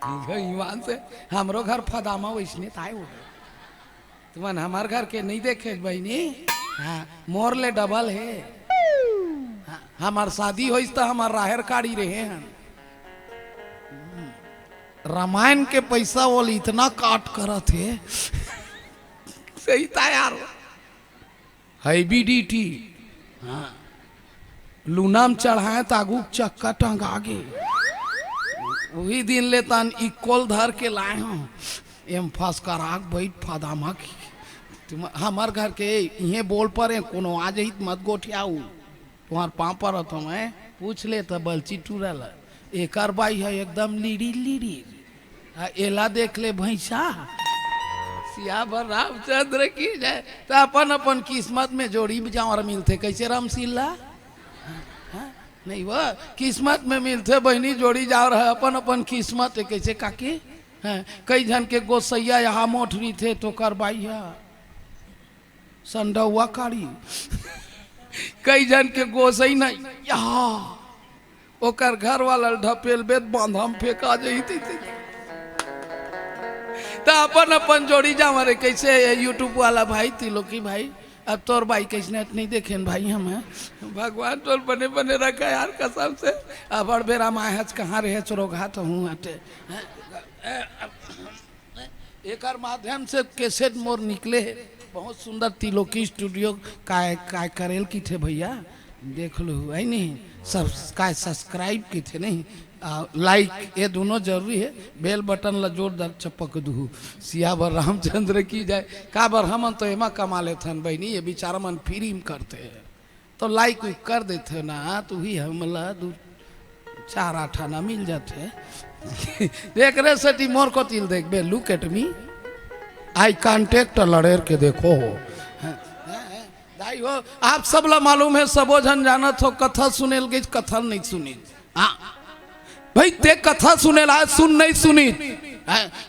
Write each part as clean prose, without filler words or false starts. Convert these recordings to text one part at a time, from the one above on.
ईमान से हमरो घर फदामा वैसने ताए हो तुमन हमार घर के नहीं देखे बहनी। हाँ मोर ले डबल है। हाँ, हमार शादी हो तो हमार राहर काड़ी रहे हैं। रामायण के पैसा वो इतना काट कर थे सही था यार। हाईबीडीटी हाँ लूनाम चढ़ाए तागू चक्का टंगा गे वही दिन ले तान इक्वल धर के लाए हूँ एम फंस कर आग बैठ फादामा की हमार घर के ये बोल पर है कोनो आ जाही मत गोठियाऊ तुम्हार पाँव पर तो मैं पूछ ले तो बलची टूरल एक बाई है एकदम लीड़ी लीड़ी एला देख ले भैंसा सियावर रामचंद्र की जाए तो अपन अपन किस्मत में जोड़ी जावर मिलते कैसे रामसिल्ला नहीं वह किस्मत में मिलते बहनी जोड़ी जा रहा है अपन अपन किस्मत है कैसे काकी है कई जन के गोसैया यहाँ मोटरी थे तो करवाई है संडुआ काड़ी कई जन के गोसई नहीं यहाँ ओकर घर वाला ढपेल बेद बांधम फेंका जाती थी तो अपन अपन जोड़ी जा हमारे कैसे यूट्यूब वाला भाई तिलोकी भाई अब तोर भाई कैसे नहीं देखे भाई हमें भगवान तोर बने बने रखा यार कसम से अब बड़ बेरा माँ कहाँ रहे चोरोघा तो हूँ हटे एक माध्यम से कैसेट मोर निकले बहुत सुंदर तिलोकी स्टूडियो काय करेल की थे भैया देख लो है नहीं सब काय सब्सक्राइब की थे नहीं लाइक ये दोनों जरूरी है बेल बटन ला जोरदार चपक दू सियावर रामचंद्र की जाए का बर हम तो एमा कमा लेते हैं बहनी ये बेचारा मन फ्री में करते हैं तो लाइक कर देते ना तो ही हमला दू चार आठाना मिल जाते देख रहे सटी मोर को तिल देख बे look at me eye contact लड़ेर के देखो दाई हो आप सब ला मालूम है सबो जन जानत हो कथा सुनेल गई कथा नहीं सुनी हाँ भाई ते कथा सुने ला सुन नहीं सुनी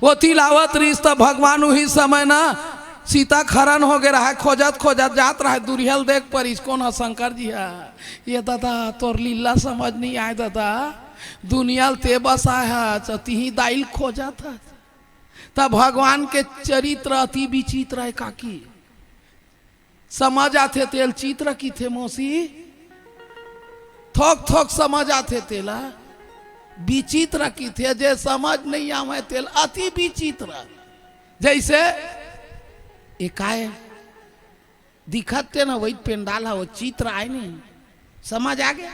वो तिलावत रिश्ता भगवान वही समय ना सीता खरन हो गए रहा खोजत खोजत जात रहा दुरिहल देख पर इसको ना शंकर जी है ये दादा तोर लीला समझ नहीं आए दादा दुनिया ते बस आया चती ही दाइल खोजा था तब भगवान के चरित्र अति विचित्र है काकी समझ आते तेल चित्र की थे मौसी थोक थोक समझ आते तेला विचित्र की थे जे समझ नहीं आवे तेल अति विचित्र जैसे एकाए दिखते ना वही पेंडाल है वो चित्र आए नहीं समझ आ गया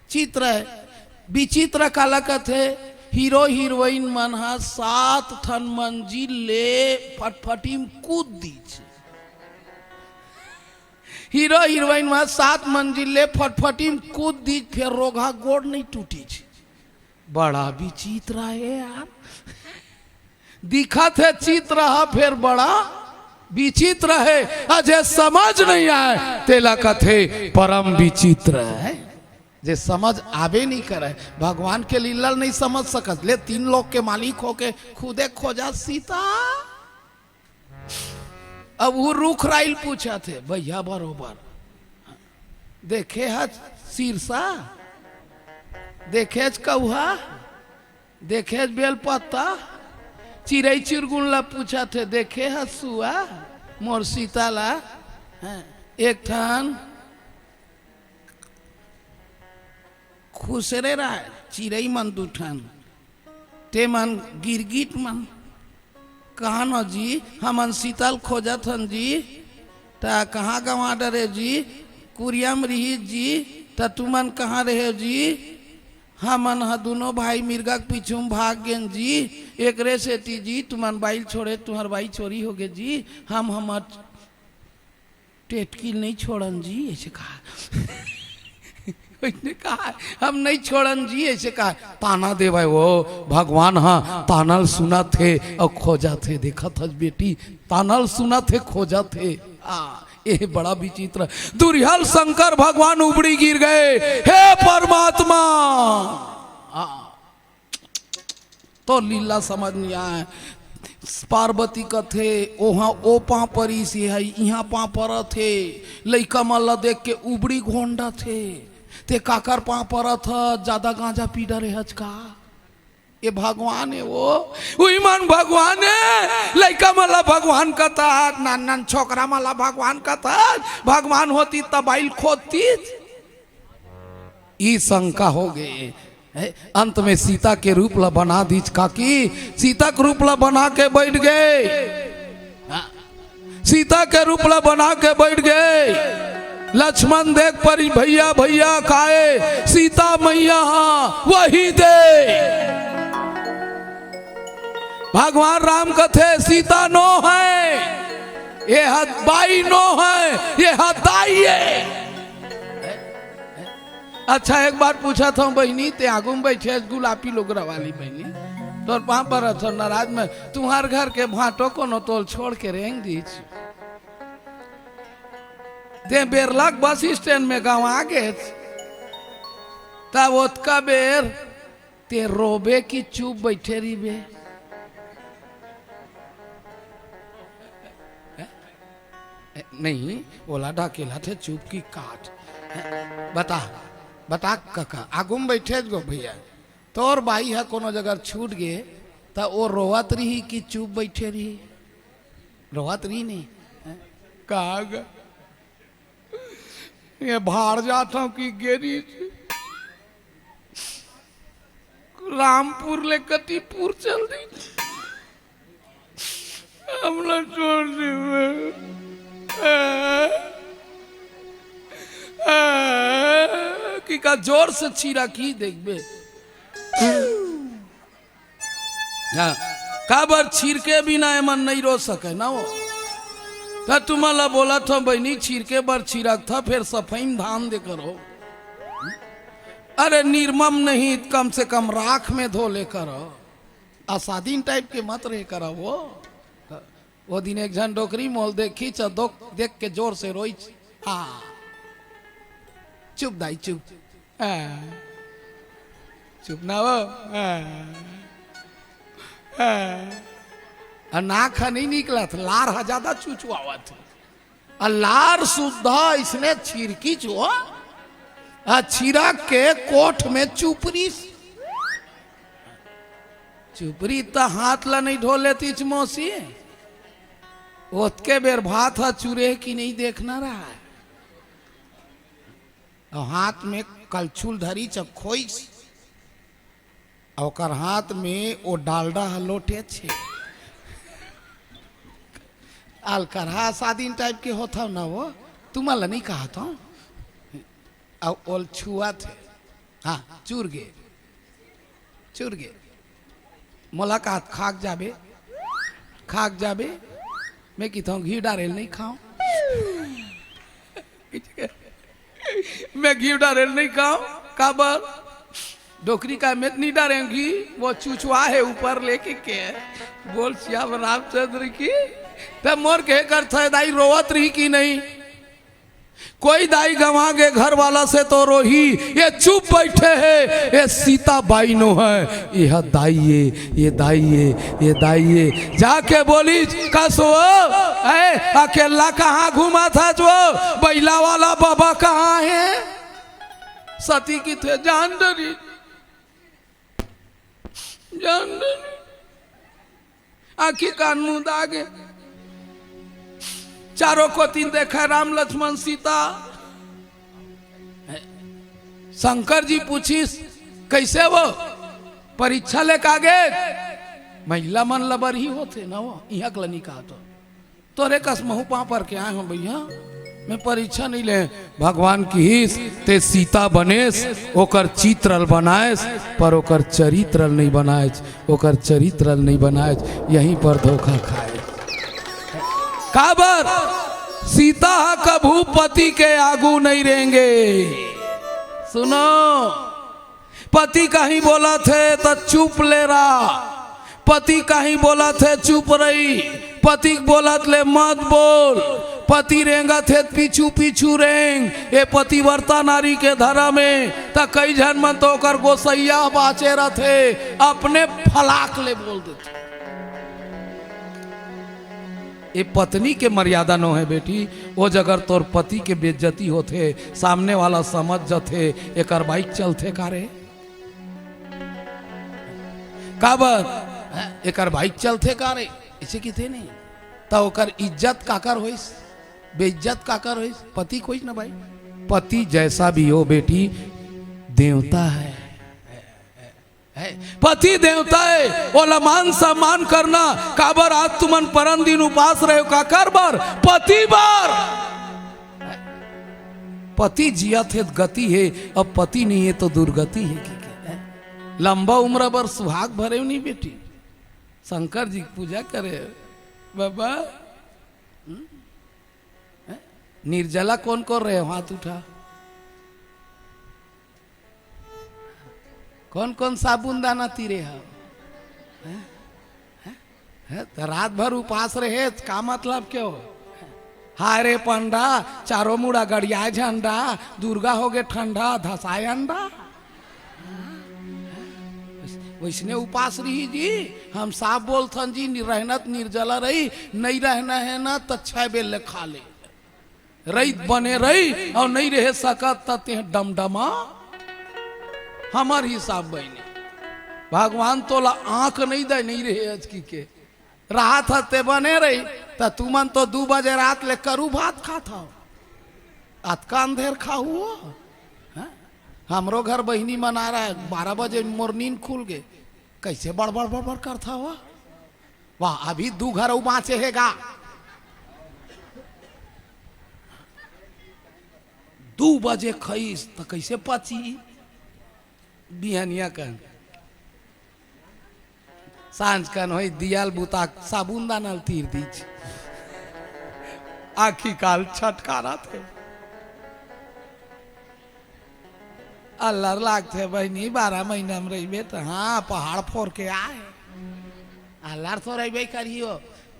चित्र है विचित्र काला कथे हीरो हीरोइन मन 7 ठन मंजिल ले फटफटी में कूद दी हीरो हीरोइन में 7 मंजिल ले फटफटी में कूद दी फिर रोगा गोड़ नहीं टूटी बड़ा विचित्र है यार दिखत है चित्र है फिर बड़ा विचित्र है अजय समझ नहीं आए तेला कथे परम विचित्र है जे समझ आवे नहीं करे भगवान के लीला नहीं समझ सकत ले 3 लोग के मालिक होके खुदे खोजा सीता अब वो रुख राइल पूछा थे भैया बरोबर देखे है शीर्षा देखे कौहा देखे बेलपत्ता चिड़ै चिरगुन ला पूछा थे देखे है सुआ मोर सीता ला एक ठान खुसरे रहा चिड़ै मन 2 ठान ते मन गिरगिट मन कहा न जी हमन शीतल खोजत हन जी ता कहाँ गवा डरे जी कुरियम रही जी ता तुमन कहाँ रहे जी हमन हा दोनों भाई मिर्गा के पीछू में भाग गए जी एक रे सेठी जी तुमन बाइल छोड़े तुम्हार बाई चोरी हो गए जी हम हमार टेटकी नहीं छोड़न जी ऐसे कहा उसने कहा हम नहीं छोड़न जी ऐसे कहा ताना दे भाई वो भगवान हाँ तानल सुना थे और खोजा थे देखा था बेटी तानल सुना थे खोजा थे ये बड़ा विचित्र दुर्हल शंकर भगवान उबड़ी गिर गए हे परमात्मा तो लीला समझ नहीं आए पार्वती कथे ओहा ओ पा परी से है यहाँ पा पर थे लइका मल्ला देख के उबड़ी घोंडा थे ते काकर पा पर था ज्यादा गांजा पी डरे हज का ये भगवान है वो ईमान भगवान है। लड़का माला भगवान का था, नान नान छोकरा माला भगवान का था। भगवान होती तबाइल खोदती। ई शंका हो गए। अंत में सीता के रूप ला बना दीज काकी। सीता के रूप ला बना के बैठ गए। सीता के रूप ला बना के बैठ गए। लक्ष्मण देख परी भैया भैया खाए सीता मैया वही दे। भगवान राम कथे सीता नो है, ये बाई नो है, ये दाई है। अच्छा एक बार पूछा था बहनी ते आगू में बैठे गुलाबी लोग वाली बहनी तोर वहां पर नाराज में तुम्हार घर के भाटो को न तोल छोड़ के रेंग दी ते बेरलक बस स्टैंड में गाँव आ गए तब ओतका बेर ते रोबे की चुप बैठे रही बे। नहीं ओला ढकेला थे चुप की काट। बता बता काका आगू में बैठे गो भैया तोर बाई है कोनो जगह छूट गए तो वो रोवत रही कि चुप बैठे रही। रोवत रही नहीं कहा ये बाहर जाता हूँ कि गेरी रामपुर ले कतीपुर चल दी हमला छोड़ दी कि का जोर से छीरा की देखबे काबर छीर के बिना मन नहीं रो सके ना वो तो तुम्हारा बोला था बहनी छीर के बार छीरक था फिर सफाई धान दे करो। अरे निर्मम नहीं कम से कम राख में धो ले करो। आसादीन टाइप के मत रहे करो। वो दिन एक जन डोकरी मोल देखी देख के जोर से रोई। हाँ चुप दाई चुप चुप ना वो नाक नहीं निकला था लार ज्यादा चुचुआ था। लार सुधा इसने छिरकी चो छिरा के कोठ में चुपरी चुपरी तो हाथ ला नहीं ढो लेती मौसी ओतके बेर भात है चूरे की नहीं देखना रहा है। और हाथ में कलछुल धरी चखोई और हाथ में वो डालडा लोटे छे अलकरहा सादीन टाइप के होता ना वो तुम्हारा नहीं कहा था और छुआ थे। हाँ चूर गे मुलाकात खाक जाबे मैं कहता हूँ घी डारेल नहीं खाऊं मैं घी डारेल नहीं खाऊं काबर डोकरी का मैं नहीं डारेंगी वो चुचुआ है ऊपर लेके के बोल श्याम रामचंद्र की तब मोर के कर था दाई रोवत रही कि नहीं। कोई दाई गंवा के घर वाला से तो रोही ये चुप बैठे है ये सीता बाई नो है यह दाइये ये दाइये ये दाइये जाके बोली कसो अकेला कहाँ घुमा था जो बैला वाला बाबा कहाँ है। सती की थे जान डरी आखी कान मुंह दागे चारों को तीन देखा राम लक्ष्मण सीता। शंकर जी पूछिस कैसे वो परीक्षा ले कागे महिला मन लबर ही होते ना वो यहाँ कलनी कहा तो तोरे कस महू पा पर के आए हो भैया मैं परीक्षा नहीं ले भगवान की हिस ते सीता बनेस ओकर चित्रल बनाएस पर ओकर चरित्रल नहीं बनाएस ओकर चरित्रल नहीं बनाएस यहीं पर धोखा खाए। काबर सीता कभू पति के आगू नहीं रहेंगे। सुनो पति कहीं बोला थे तो चुप ले रहा पति कहीं बोला थे चुप रही पति बोलत ले मत बोल पति रेंगा थे पीछू पीछू रेंग ये पतिव्रता नारी के धरा में त कई जन मन तो कर गोसैया बाचे रथे अपने फलाक ले बोल देते। ये पत्नी के मर्यादा नो है बेटी वो जगह तोर पति के बेइज्जती होते सामने वाला समझ जथे एक बाइक चलते कारे काबर एकर बाइक चलते का रे ऐसे किथे नहीं तो ओकर इज्जत काकर होइस बेइज्जत काकर होइस पति कोई ना भाई पति जैसा भी हो बेटी देवता है पति देवता है ओला मान सम्मान करना काबर आज तुमन परम दिन उपास रहे हो काकर बार पति बार पति जिया थे गति है अब पति नहीं है तो दुर्गति है कि लंबा उम्र बर सुहाग भरे नहीं बेटी शंकर जी पूजा करे बाबा निर्जला कौन कर रहे हो हाथ उठा कौन कौन साबुन दाना तीरे हो तो रात भर उपास रहे का मतलब क्यों हारे पंडा चारों मुड़ा गड़िया झंडा दुर्गा हो गए ठंडा धसाए अंडा वैसने उपास रही जी हम साफ बोलथन जी रहनत निर्जला रही नहीं रहना है ना तो 6 बेल खा ले रही बने रही और नहीं रहे सकत ते डमडमा हमार हिसाब बहने भगवान तोला आंख नहीं दे नहीं रहे अजकी के रात हते बने रही तो तुमन तो 2 बजे रात ले करू भात खाता अतका अंधेर खाऊ हमरो घर बहनी मना रहा है 12 बजे मोर नींद खुल गए कैसे बड़बड़ बड़बड़ करता हुआ वाह अभी 2 घर बाँचे हैगा 2 बजे खईस तो कैसे पची बिहनिया कन सांझ कन हो दियाल बुता साबुन दानल तीर दीज आखी काल छटकारा थे अल्लाह लागते बहनी 12 महीना में रही बेट हाँ पहाड़ फोड़ के आए अल्लाह तो रही करियो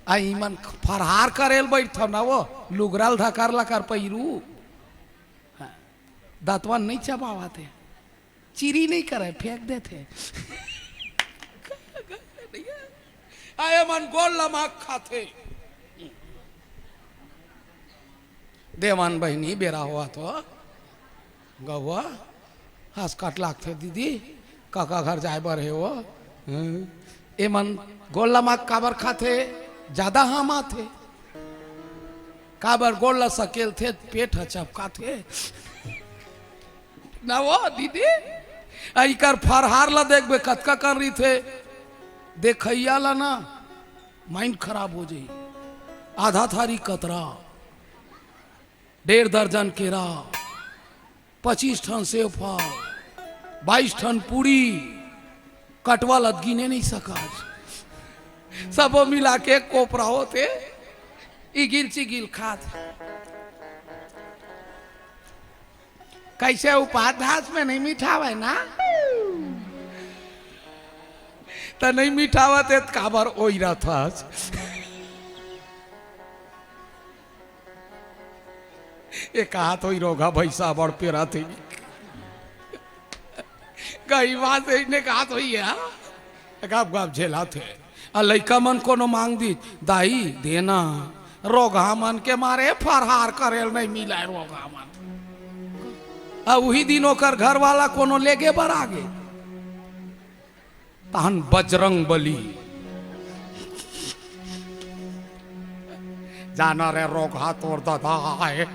आई मन फरहार करेल बैठ ना वो लुगराल धकार लकर पैरू दांतवन नहीं चबावाते चिरी नहीं करे फेंक देते आए मन गोल लमाक खाते देवान बहनी बेरा हुआ तो गवा हंस कट लागते दीदी काका घर जाए बर है वो ए मन गोल लमाक काबर खाते ज्यादा हम आते काबर गोल सकेल थे पेट चपका थे ना वो दीदी इकर फरहार ला देख बे कतका कर रही थे देखैया ला ना माइंड खराब हो जाई आधा थारी कतरा 1.5 दर्जन केरा 25 ठन सेव फल 22 ठन पूरी कटवा लद गिने नहीं सका सब मिला के कोपरा होते इगिल चिगिल खात कैसे उपाध्यास में नहीं मिठावे ना तो नहीं मिठावत काबर ओइरा था एक हाथ हो रोगा भैसा बड़ पेरा थे कई बात ने कहा तो ही है गाप झेला थे लैका मन कोनो मांग दी दाई देना रोगा मन के मारे फरहार करेल नहीं मिला रोगा मन वही दिन ओकर घर वाला कोनो लेगे बर आगे तहन बजरंग बली जाना रे रोगा तोर दादा है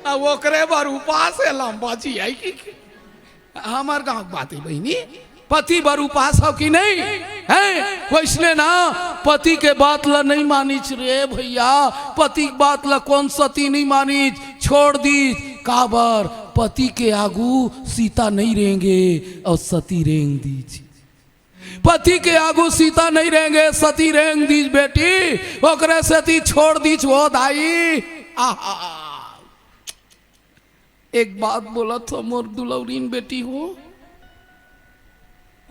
अब ओकरे बर उपास है लंबा जी आई की हमार गांव बात है बहनी पति बर उपास हो कि नहीं है वैसने ना पति के बात ला नहीं मानीच रे भैया पति के बात ला कौन सती नहीं मानीच छोड़ दी काबर पति के आगू सीता नहीं रहेंगे और सती रेंग दीज पति के आगू सीता नहीं रहेंगे सती रेंग दीज बेटी ओकरे सती छोड़ दीज वो दाई आहा एक बात बोला तो मोर दुलौरीन बेटी हो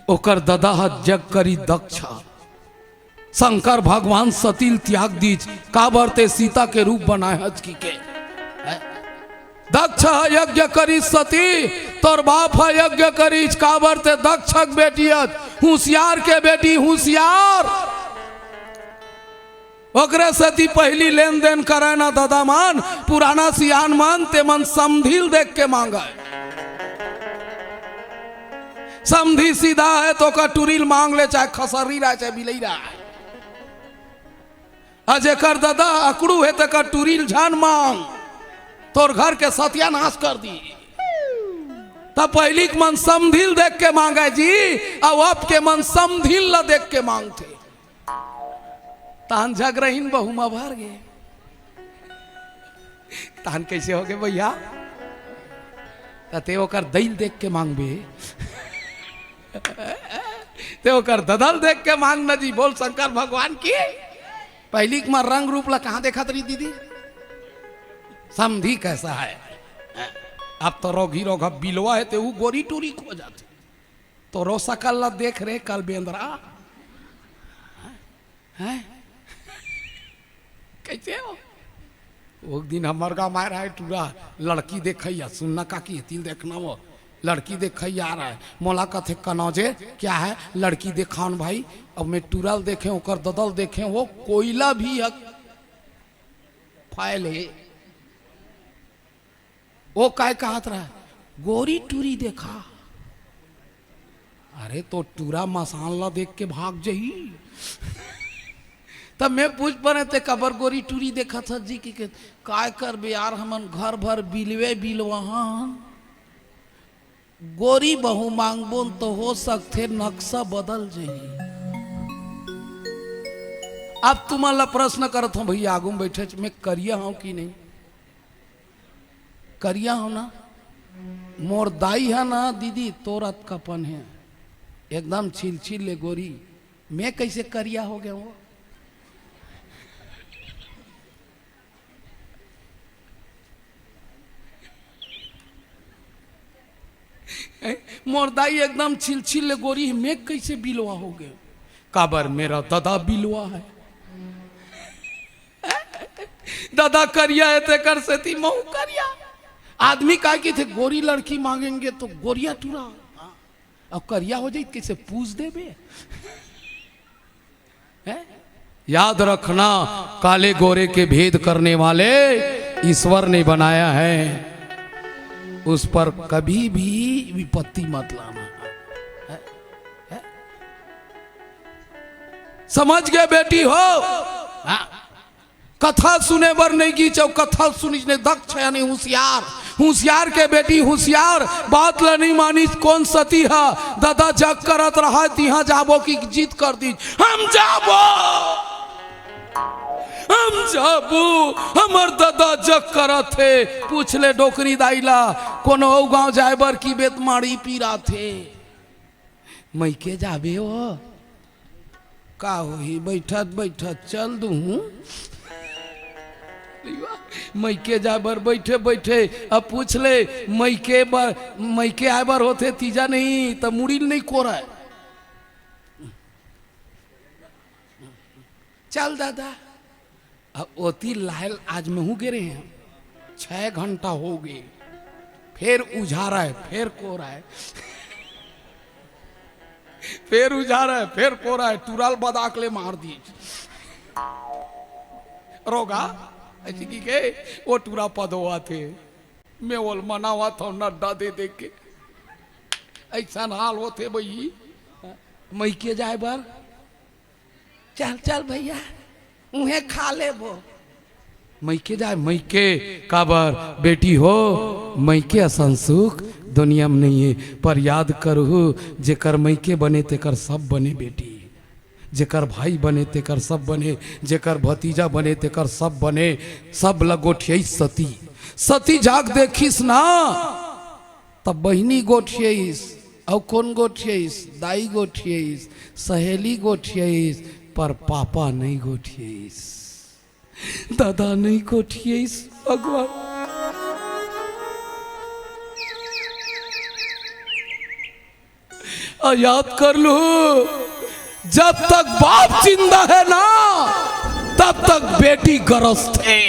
ओकर ददा जग करी दक्ष शंकर भगवान सतील त्याग दीज काबर ते सीता के रूप बनाए हज की के दक्ष यज्ञ करी सती तोर बाप यज्ञ करी काबर ते दक्षक बेटियत होशियार के बेटी होशियार ओकरे सती पहली लेन देन करे ना दादा मान पुराना सियान मान ते मन समधिल देख के मांगा समधी सीधा है तो का टुरील मांग ले, चाहे खसरी रहा चाहे बिलई रहा। अजेकर दादा अकड़ू है तो का टुरील झान मांग, तोर घर के सत्यानाश कर दी। तब पहली के मन समधिल देख के मांगे जी, अब आपके मन समधिल ला देख के मांगते। तान झगरहीन बहुमा भर गए। तान कैसे हो गए भैया? ते ओकर दैल देख के मांगबे, ते ओकर ददल देख के मांगना जी। बोल शंकर भगवान की। पहली के मां रंग रूप ला कहां देखा तरी दीदी? समधी कैसा है? अब तो रोगी रोगा बिलवा है, तो वो गोरी टूरी खो जाते। तो रो सकल ला देख रहे कल बेंद्रा है कैसे हो? वो दिन हमार गाँव आ रहा है टूरा, लड़की देखैया, सुनना का की तिल देखना, वो लड़की देखैया आ रहा है। मोला कथे कनौजे क्या है लड़की देखान भाई। अब मैं टूरल देखे ओकर ददल देखे, वो कोयला भी है फाइल है। वो काय कहत रहा गोरी टूरी देखा। अरे तो टूरा मसान ला देख के भाग जही। तब मैं पूछ पड़े थे कबर गोरी टूरी देखा था जी की काय कर बे यार, हमन घर भर बिलवे बिलवाहन। गोरी बहु मांगबोन तो हो सकते नक्शा बदल जही। अब तुम्हारा प्रश्न करत हूं भैया आगू बैठे मैं करिया हूं कि नहीं? करिया हो ना? मोर दाई है ना दीदी, तोरत कपन है एकदम छिल छिल ले गोरी। मैं कैसे करिया हो गया वो? मोर दाई एकदम छिल छिल ले गोरी है, मैं कैसे बिलवा हो गया? काबर मेरा दादा बिलवा है। दादा करिया है ते कर से थी महू करिया। आदमी का की थे गोरी लड़की मांगेंगे तो गोरिया टूरा, अब करिया हो जाए कैसे पूछ दे बे? याद रखना काले गोरे के भेद करने वाले ईश्वर ने बनाया है, उस पर कभी भी विपत्ति मत लाना। समझ गए बेटी हो? कथा सुने बर नहीं की चौ, कथा सुनी दक्ष यानी होशियार। होशियार के बेटी होशियार, बात ला नहीं मानी कौन सती है। दादा जग करत रहा तिहा जाबो की जीत कर दी। हम जाबो, हम जाबो, हमर दादा जग करत थे। पूछ ले डोकरी दाइला कोनो गांव जाए बर की बेत माड़ी पीरा थे। मई के जाबे हो का होही? बैठत बैठत चल दू मैके जाए बर बैठे बैठे। अब पूछ ले मैके आए बर होते तीजा नहीं तो मुड़ी नहीं कोरा है। चल दादा अब ओती लाल आज महू गिरे हैं, 6 घंटा हो गए, फिर उजारा है, फिर कोरा है, फिर उजारा है, फिर कोरा है। टूराल बदाकले मार दी रोगा ऐसी की के वो टूरा पद हुआ थे। मैं बोल मना हुआ था नड्डा दे दे के ऐसा हाल होते भाई। मई के जाए बार चल चल भैया उन्हें खा ले वो। मई के जाए मई के काबर बेटी हो, मई के असंसुख दुनिया में नहीं है। पर याद करो जेकर मई के बने तेकर सब बने बेटी, जेकर भाई बने तेकर सब बने, जेकर भतीजा बने तेकर सब बने। सब लगोठियई सती। सती जाग देखिस ना तब बहिनी गोठियईस, और कौन गोठियईस? दाई गोठियईस, सहेली गोठियईस, पर पापा नहीं गोठियईस, दादा नहीं गोठियईस। भगवान याद कर लो, जब तक बाप जिंदा है ना तब तक बेटी गरज थे।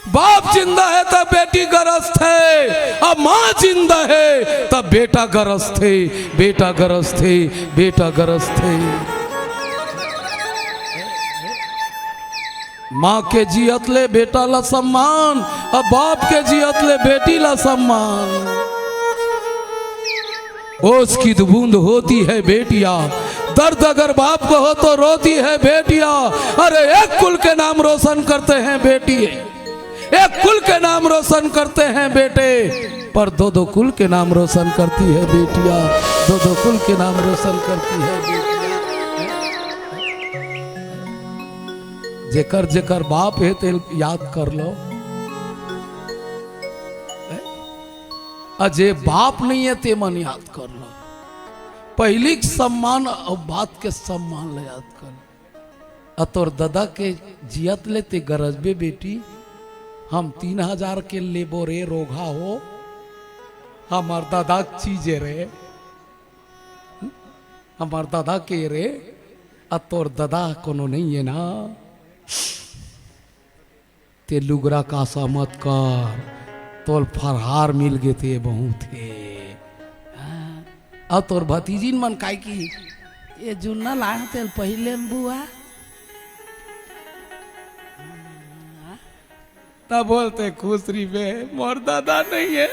बाप जिंदा है तब बेटी गरज थे, अब माँ जिंदा है तब बेटा गरज थे, बेटा गरज थे, बेटा गरज थे। माँ के जियत ले बेटा ला सम्मान, अब बाप के जियत ले बेटी ला सम्मान। ओस की बूंद होती है बेटिया, दर्द अगर बाप को हो तो रोती है बेटिया। अरे एक कुल के नाम रोशन करते हैं बेटी, एक कुल के नाम रोशन करते हैं बेटे, पर दो दो कुल के नाम रोशन करती है बेटिया, दो दो कुल के नाम रोशन करती है बेटिया। जेकर जेकर बाप है ते याद कर लो, अजय बाप नहीं है ते मन याद कर लो। पहली सम्मान और बात के सम्मान ले याद कर। अतोर दादा के जियत ले ते गरजबे बेटी, हम 3000 के लेबो रे रोगा हो, हमार दादा चीजे रे, हमार दादा के रे, अतोर दादा कोनो नहीं है ना, ते लुगरा का मत कर, तोल फरहार मिल गए थे बहुत थे। अब तोर भतीजी मन काय की ये जुन्ना लाया तेल पहले बुआ, तब बोलते खुश रही बे मोर दादा नहीं है।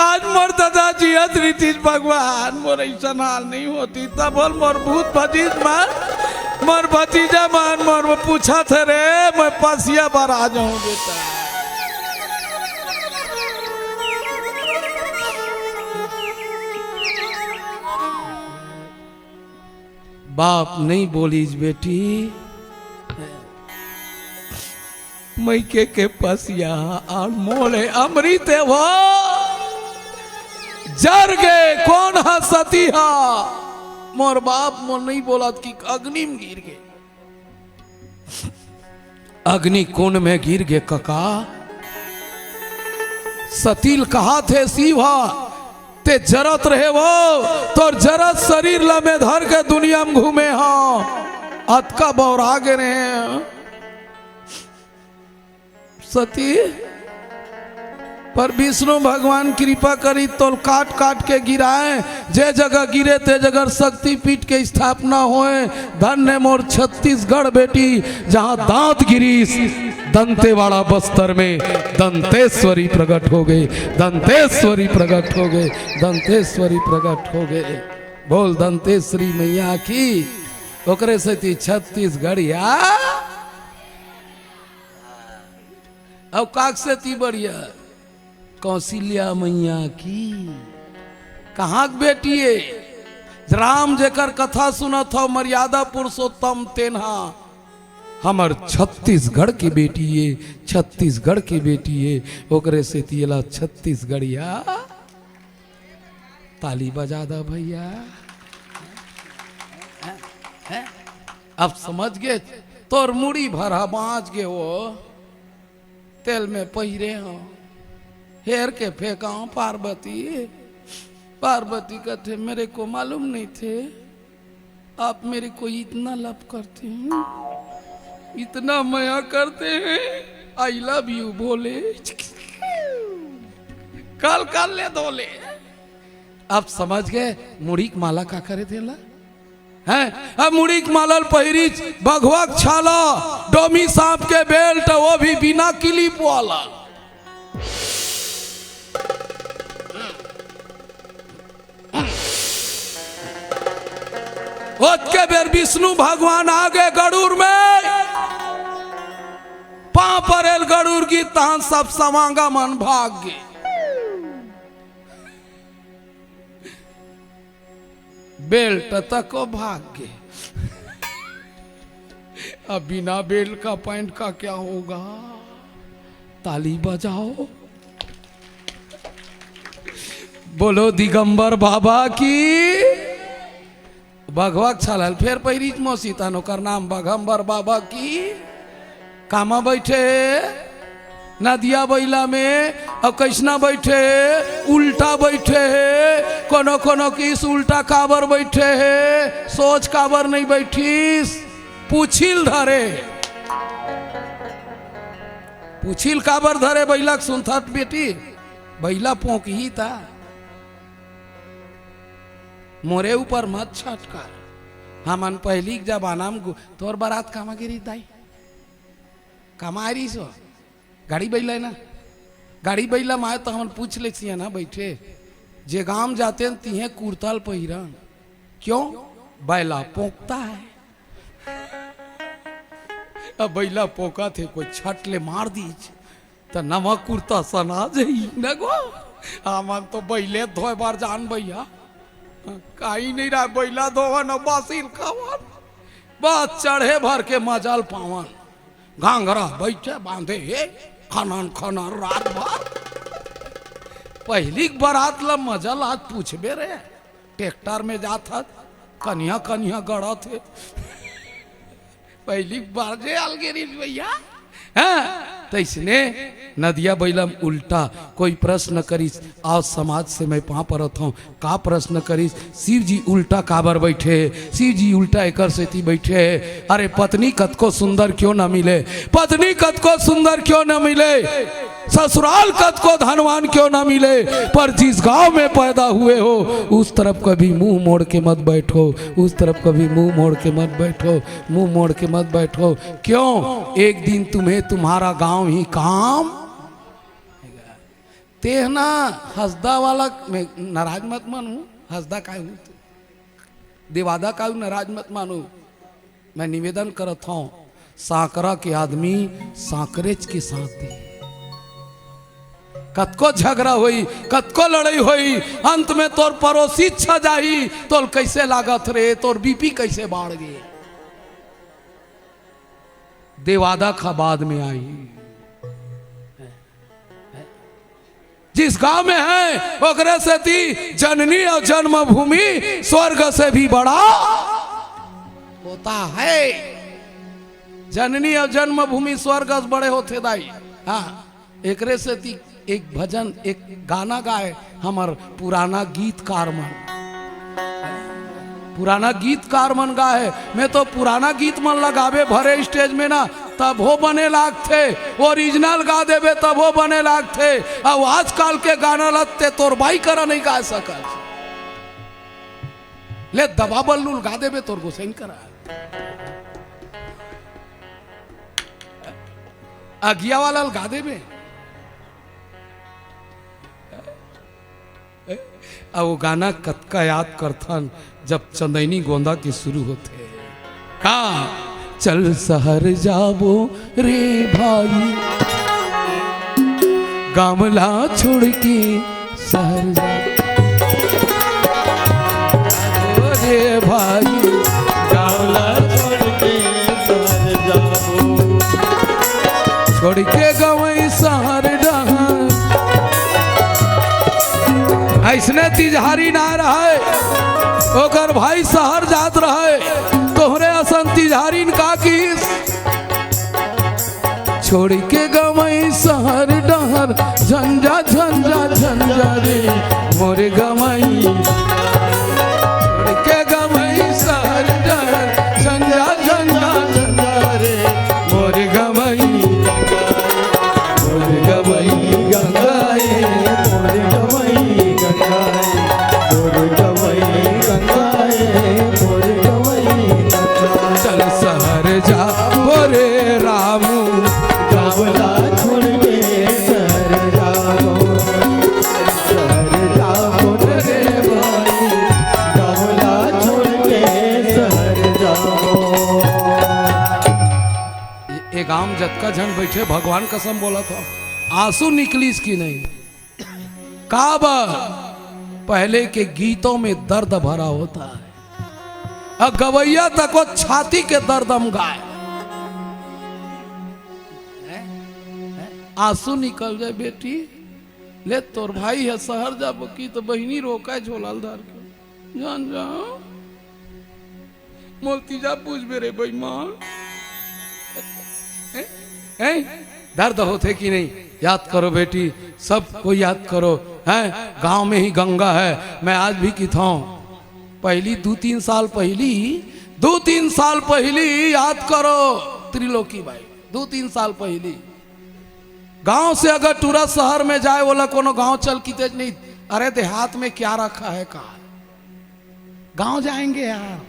आज मोर दादा जी रीतिश भगवान मोर ऐसा हाल नहीं होती, तब बोल मोर भूत भतीज मान, मोर भतीजा मान, मोर पूछा थे रे मैं पसिया पर आ जाऊं बेटा। बाप नहीं बोलीज बेटी, मैं के पसिया और मोले अमृत वो जर गए कौन हा सतीहा। मोर बाप मोर नहीं बोला कि अग्नि में गिर गए, अग्नि कुंड में गिर गए कका। सतील कहा थे सीवा ते जरत रहे वो, तो जरत शरीर लमे धर के दुनिया में घूमे हाँ, अतका बौरा गे रहे सती। पर विष्णु भगवान कृपा करी तो काट काट के गिराए, जे जगह गिरे ते जगह शक्ति पीठ के स्थापना होए। धन्य मोर छत्तीसगढ़ बेटी, जहां दांत गिरीस दंतेवाड़ा बस्तर में दंतेश्वरी प्रकट हो गए, दंतेश्वरी प्रकट हो गए, दंतेश्वरी प्रकट हो गए। बोल दंतेश्वरी मैया की। ओकरे से थी छत्तीसगढ़िया अब काक से थी बढ़िया कौशल्या मैया की। कहाँ बेटी है राम जेकर कथा सुनत हो मर्यादा पुरुषोत्तम तेन्हा, हमर छत्तीसगढ़ की बेटी है, छत्तीसगढ़ की बेटी है। ओकरे से तियला छत्तीसगढ़िया ताली बजा दा भैया। अब समझ गए तोर मुड़ी भरा बाँच गए वो तेल में पहिरे हो, हेर के फेंका पार्वती। पार्वती कहते मेरे को मालूम नहीं थे आप मेरे को इतना लव करते हैं, इतना माया करते हैं, आई लव यू बोले कल कल ले दोले। अब समझ गए मुड़ी की माला का करे थे ला है। अब मुड़ी की माला पहिरी भगवक छाला डोमी सांप के बेल्ट, वो भी बिना क्लिप वाला। के बेर विष्णु भगवान आगे गरुड़ में पांव परेल गरुड़ की तहन सब समांगा मन भाग गए। बेल्ट तक को भाग गए। अब बिना बेल्ट का पैंट का क्या होगा? ताली बजाओ, बोलो दिगंबर बाबा की। भगवक छाल फिर पैरीच मोसीता नोकर नाम बघम्बर बाबा की। कामा बैठे नदिया बैला में, अब कैसना बैठे उल्टा बैठे है, कोनो कोनो किस उल्टा काबर बैठे है, सोच काबर नहीं बैठीस, पूछिल धरे, पूछिल काबर धरे बैला सुनता बेटी, बैला पोंक ही था, मोरे ऊपर मत छटका, हमन पहली जमाना में तोर बारात कामा गिरी दाई कमा रही सो गाड़ी बैला है ना गाड़ी बैला माए तो हम पूछ ले ना बैठे जे गांव जाते हैं तिहे कुर्ताल पहिरन क्यों बैला पोकता है। अब बैला पोका थे कोई छट ले मार दीज तो नमक कुर्ता सना जाई न गो हमन तो बैले धोए बार जान भैया कहीं नहीं रहा बैला धोवन बासिल खावन बस चढ़े भर के मजाल पावन घाघरा बैठे बांधे खनन खनन रात भर पहली बारात ला मजल आज पूछबे रे ट्रैक्टर में जात कन्या कन्या गड़ा थे पहली बार जे अलगेरी भैया तो इसने नदिया बैलम उल्टा कोई प्रश्न करीस आज समाज से मैं पा परत हूँ का प्रश्न करीस शिव जी उल्टा काबर बैठे शिव जी उल्टा एकर सेती बैठे अरे पत्नी कत को सुंदर क्यों न मिले पत्नी कत को सुंदर क्यों न मिले ससुराल कत को धनवान क्यों ना मिले पर जिस गांव में पैदा हुए हो उस तरफ कभी मुंह मोड़ के मत बैठो उस तरफ कभी मुंह मोड़ के मत बैठो मुंह मोड़ के मत बैठो क्यों एक दिन तुम्हें तुम्हारा गांव ही काम तेहना हंसदा वाला मैं नाराज मत मानू हंसदा का हूँ देवादा का नाराज मत मानू मैं निवेदन करता हूँ सांकरा के आदमी सांकरेज के साथ दे कतको झगड़ा हुई कतको लड़ाई हुई अंत में तोर पड़ोसी छा जाही तोर कैसे लागत रे तोर बीपी कैसे बढ़ गए देवादा का बाद में आई जिस गांव में है ओकरे से थी जननी और जन्मभूमि स्वर्ग से भी बड़ा होता है जननी और जन्मभूमि स्वर्ग से बड़े होते दाई हाँ एकरे से थी एक भजन एक गाना गाए हमार पुराना गीतकार मन गाए मैं तो पुराना गीत मन लगावे भरे स्टेज में ना तब हो बने लागते ओरिजिनल गा देवे तब हो बने लागते अब आजकल के गाना लगते तोर बाई करा नहीं गा सकत ले दबा बल्लू गा देवे तोर गोसैन करा अगिया वाला गा देवे अब वो गाना कतका याद करथन जब चंदैनी गोंदा के शुरू होते का चल शहर जाबो रे भाई गामला छोड़ के शहर जाबो रे भाई गामला छोड़ के शहर जाबो छोड़ के गवई शहर डहा ऐसने तिजहारी ना रहे ओकर भाई शहर जात रहे तोहरे असन तिजहारी का किस छोड़ के गवई शहर डहर झंझा झंझा झंझा रे मोरे गवई छोड़ के गवई शहर डहर झंझा झंझा झंझा रे मोरे गवई गंगाए मोरे गवई चल शहर जा बोरे रामू गावला छोड़ के शहर जाओ रे भाई गावला छोड़ के शहर जाओ। ये गांव जत्का झन बैठे भगवान कसम बोला था आंसू निकली इसकी नहीं काब पहले के गीतों में दर्द भरा होता है अब गवैया तक वो छाती के दर्द हम गाए आंसू निकल जाए बेटी ले तोर भाई है शहर जा की तो बहिनी रोका है झोलाल धार के जान जाओ मोलती जा पूछ मेरे बेईमान दर्द होते कि नहीं याद करो बेटी सब को याद करो है गांव में ही गंगा है मैं आज भी किथा हूं पहली 2-3 साल पहली याद करो त्रिलोकी भाई 2-3 साल पहली गांव से अगर टूरा शहर में जाए बोला कोनो गांव चल की तेज नहीं अरे देहात में क्या रखा है कहा गांव जाएंगे यार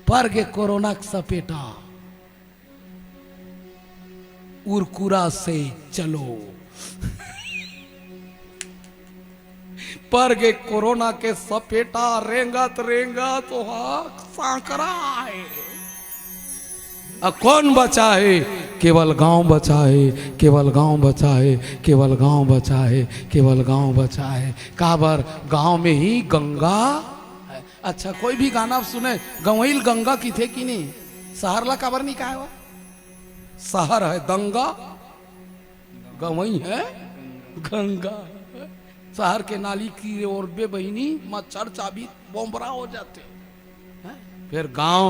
पर गे कोरोना सपेटा उरकुरा से चलो। पर गे कोरोना के सपेटा रेंगत रेंगत सांकरा है। कौन बचा है? केवल गांव बचा है, केवल गांव बचा है, केवल गांव बचा है, केवल गांव बचा है। काबर गांव में ही गंगा। अच्छा कोई भी गाना सुने, गंवैल गंगा की थे कि नहीं? शहर ला काबर नहीं कहा? शहर है दंगा, गंवई है गंगा। शहर के नाली की ओर बे बहिनी मच्छर चाबी बोमबरा हो जाते हैं। फिर गांव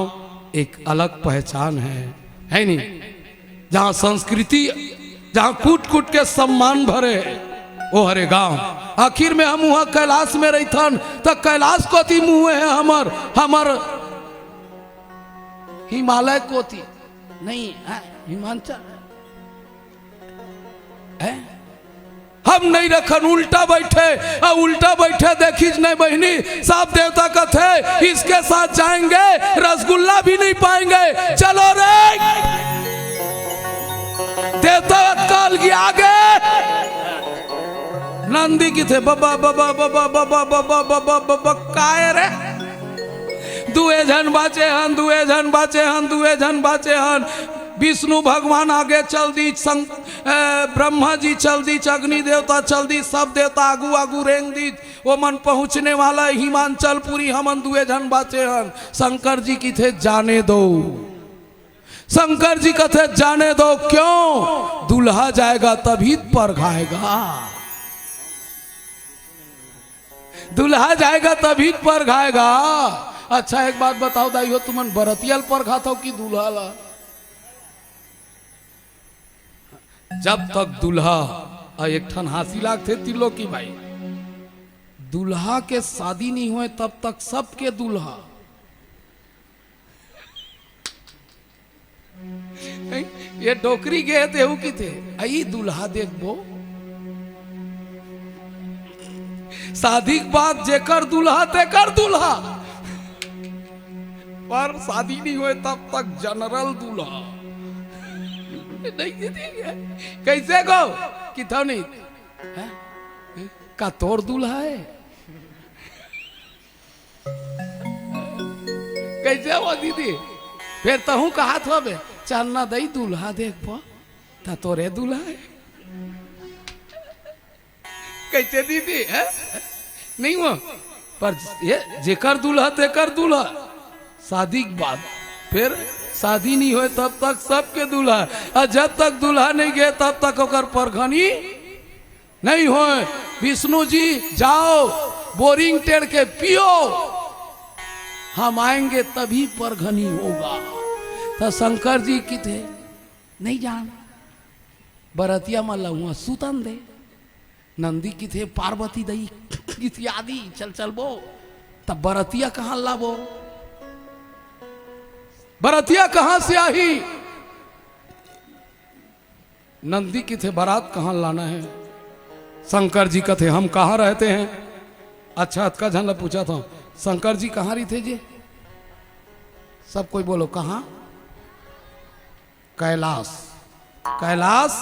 एक अलग पहचान है नहीं? जहां संस्कृति, जहां कूट कूट के सम्मान भरे वो हरे गांव। आखिर में हम वहां कैलाश में रही थन तो कैलाश को थी मुँह है हमर हिमालय को थी नहीं है, हिमांचल है। हम नहीं रखन उल्टा बैठे, और उल्टा बैठे देखी नहीं बहनी, सब देवता का थे इसके साथ जाएंगे रसगुल्ला भी नहीं पाएंगे। चलो रे देवता काल की आगे नंदी की थे बाबा बाबा बाबा बाबा बाबा बाबा बाबा काय रे दुए जन बाचे हन, दुए जन बाचे हन, दुए जन बाचे हन। विष्णु भगवान आगे चल दी, ब्रह्मा जी चल दी, अग्नि देवता चल दी, सब देवता आगू आगू रेंग दी। वो मन पहुंचने वाला हिमांचल पूरी हमन दुए जन बाचे हन। शंकर जी की थे जाने दो, शंकर जी का थे जाने दो। क्यों? दूल्हा जाएगा तभी पर खाएगा, दूल्हा जाएगा तभी पर खाएगा। अच्छा एक बात बताओ दाई हो, तुमन बरतियल पर खाता हो कि दूल्हा ला? जब तक दूल्हा एक ठन हासी लाग थे तिलो की भाई, दूल्हा के शादी नहीं हुए तब तक सबके दूल्हा। ये डोकरी गए देहू की थे आई दूल्हा देखबो। शादी के बाद जेकर दूल्हा तेकर दूल्हा, पर शादी नहीं हुए तब तक जनरल दूल्हा नहीं। कैसे गो कि था नहीं का तोर दूल्हा है? कैसे हो दीदी? फिर तहू कहा था बे चलना दई दूल्हा देख पा ता तोरे दूल्हा है। कैसे दीदी है? नहीं हुआ पर ये जेकर दूल्हा तेकर दूल्हा। शादी के बाद फिर शादी नहीं हुए तब तक सबके दूल्हा, और जब तक दूल्हा नहीं गए तब तक ओकर परखनी नहीं हो। विष्णु जी जाओ बोरिंग टेढ़ के पियो, हम आएंगे तभी परघनी होगा। तो शंकर जी की थे नहीं जान बरतिया मल्ला हुआ सुतन दे। नंदी की थे पार्वती दई इत्यादि चल चल बो। तब बरतिया कहाँ लाबो? बरतिया कहां से आई? नंदी की थे बारात कहां लाना है? शंकर जी का थे हम कहां रहते हैं? अच्छा का झन पूछा था शंकर जी कहां रही थे जी? सब कोई बोलो कहां? कैलाश, कैलाश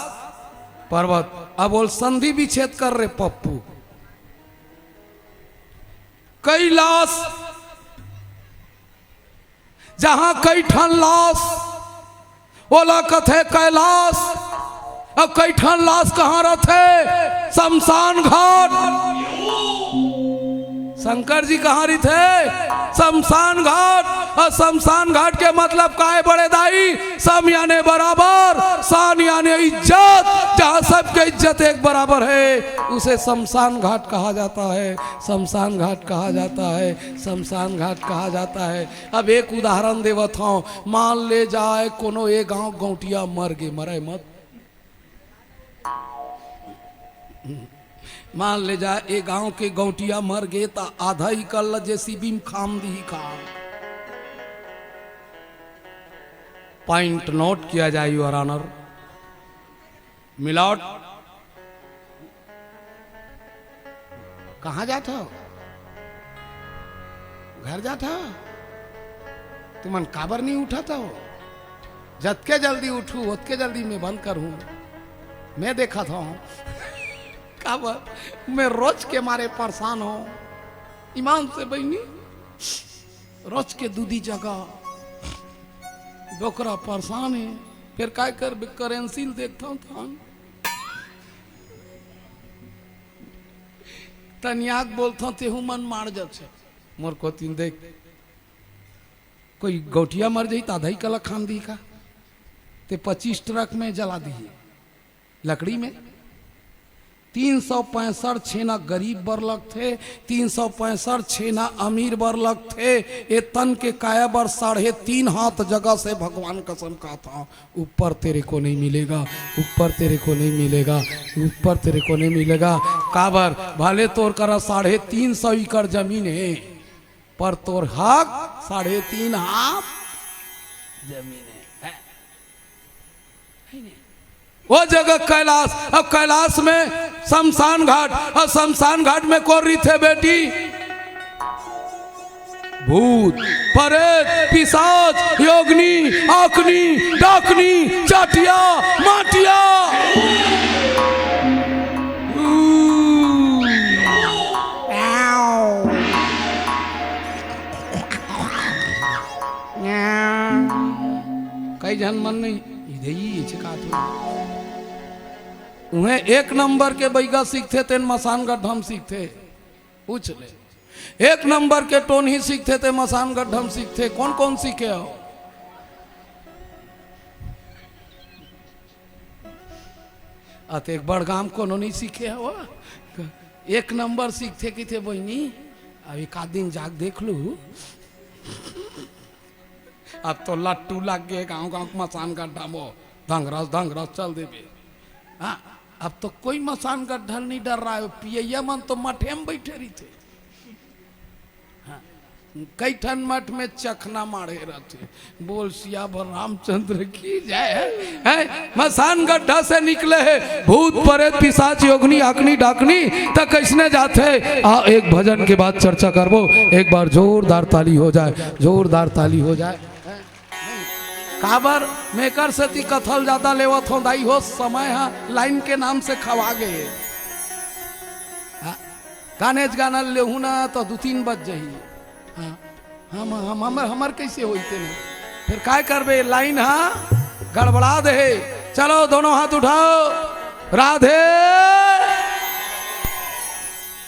पर्वत। अब बोल संधि विच्छेद कर रे पप्पू। कैलाश जहां कई ठन लाश ओला कथे कैलाश। अब कई ठन लाश कहां रहते? शमशान घाट। शंकर जी कहां रही थे? शमशान घाट। और शमशान घाट के मतलब का है बड़े दाई? सम यानी बराबर, शान यानी इज्जत। जहां सबके इज्जत एक बराबर है उसे शमशान घाट कहा जाता है, शमशान घाट कहा जाता है, शमशान घाट कहा जाता है। अब एक उदाहरण देवत हूं, मान ले जाए कोनो एक गांव गौटिया मर गए, मरे मत। मान ले जाए एक गांव के गौटिया मर गए तो आधा ही कल जेसीबी में खाम दी ही खाम। पॉइंट नोट किया जाए योर ऑनर। मिलावट कहां जाता हो? घर जाता हो? तुमन काबर नहीं उठा था वो? जतके जल्दी उठू उतके जल्दी मैं बंद करूं। मैं देखा था काबर मैं रोज के मारे परेशान हूं। ईमान से बहनी रोज के दूधी जगह डोकरा परेशान है। फिर काय कर करेंसी देखता हूँ था तनियाक बोलता हूँ तेहू मन मार जा मोर को तीन देख कोई गोटिया मर जाई तो आधा ही कला खान दी का ते 25 ट्रक में जला दिए लकड़ी में। 365 छेना गरीब बरलक थे, 365 छेना अमीर बरलक थे। ये तन के काया बर 3.5 हाथ जगह से भगवान कसम का था ऊपर तेरे को नहीं मिलेगा, ऊपर तेरे को नहीं मिलेगा, ऊपर तेरे को नहीं मिलेगा। काबर भले तोर करा 350 एकड़ जमीन है पर तोर हक 3.5 हाथ जमीन है। वो जगह कैलाश, अब कैलाश में शमशान घाट, और शमशान घाट में कौन रही थे बेटी? भूत प्रेत पिशाच योगिनी आकनी डाकनी चाटिया माटिया। कई जन मन नहीं इधर ही छिका उन्हें 1 नंबर के बैगा सीखते थे मसान गड्ढम सीखते। पूछ ले 1 नंबर के टोन ही सीखते थे मसान गड्ढम सीखते। कौन कौन सीखे हो? अत एक बड़गाम कोनो नहीं सीखे हो। 1 नंबर सीखते कि थे बहनी। अब एक आध दिन जाग देख लू अब तो लट्टू लग गए गाँव गाँव मसान गड्ढा मो धंगरस चल देवे। हाँ अब तो कोई मसान गड्ढा नहीं डर रहा है। पियैया मन तो मठे में बैठे रही थे। हाँ, कई ठन मठ में चखना मारे रहते। बोल सिया भर रामचंद्र की जय है। मसान गड्ढा से निकले है भूत प्रेत पिशाच योगिनी आकनी डाकनी तक कैसने जाते। एक भजन के बाद चर्चा करबो। एक बार जोरदार ताली हो जाए, जोरदार ताली हो जाए। काबर मेकर सती कथल ज्यादा लेवत हो दाई हो समय हाँ लाइन के नाम से खवा गए। गाने गाना लेहू ना तो 2-3 बज जाइए। हमर कैसे होते ना फिर काय करबे लाइन हाँ गड़बड़ा दे। चलो दोनों हाथ उठाओ राधे।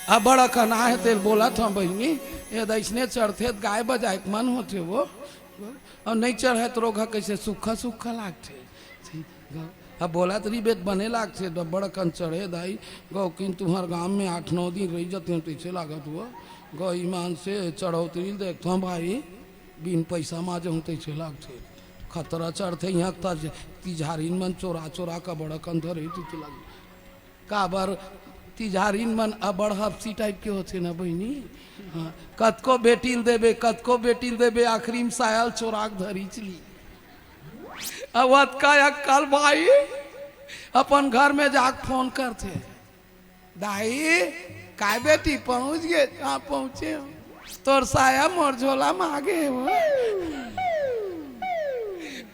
अब बड़ा कहना है तेल बोला था बहनी ये दैसने चढ़ते गाय बजाए मन होते वो और नहीं चढ़े तो रोगा कैसे सूखा सूखा लागते। अब बोला तरी बेट बने लागते बड़ा कन चढ़े दाई गौ किन तुम्हार गांव में 8-9 दिन रही जाते तो ऐसे लागत हुआ गौ ईमान से चढ़ौतरी देखता हूँ भाई बिन पैसा माजे हूँ तैसे लागते। खतरा चढ़ते यहाँ तक तिजहारीन मन चोरा चोरा का बड़ा कन धरे लग काबर तिजहारीन मन अबड़ हफ्सी टाइप के होते ना बहनी। हाँ कतको बेटिल देबे आखिरी में सायल चोराक धरी चली। अब का कल भाई अपन घर में जाके फोन करते दाई काय बेटी पहुंच गए? हाँ पहुंचे हो। तोर साया मोर झोला मांगे हो।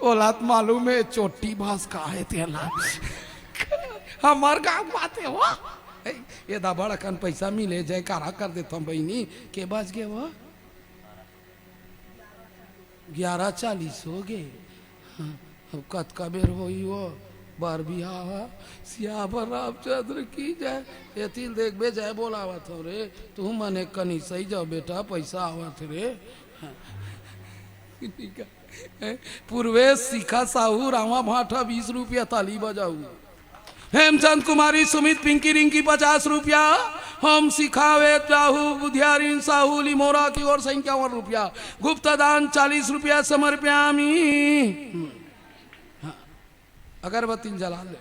ओलात मालूम है चोटी भास का है तेला हमार गाँव बातें हो। ये बड़ा कन पैसा मिले जयकारा कर देता हूँ बहनी के बज गए वो 11:40 हो गए। हाँ, कत का बेर हो वो बार बिहार सियावर रामचंद्र की जाए ये तिल देख बे जाए बोलावत हो रे तू मने कनी सही जाओ बेटा पैसा आवत रे। हाँ, पूर्वेश शिखा साहू रामा भाटा 20 रुपया ताली बजाऊ। हेमचंद कुमारी सुमित पिंकी रिंकी 50 रुपया। हम सिखावे चाहू बुधियारीन साहू लिमोरा की ओर 51 रुपया। गुप्त दान 40 रुपया समर्प्यामी। हाँ, अगरबत्ती जला ले।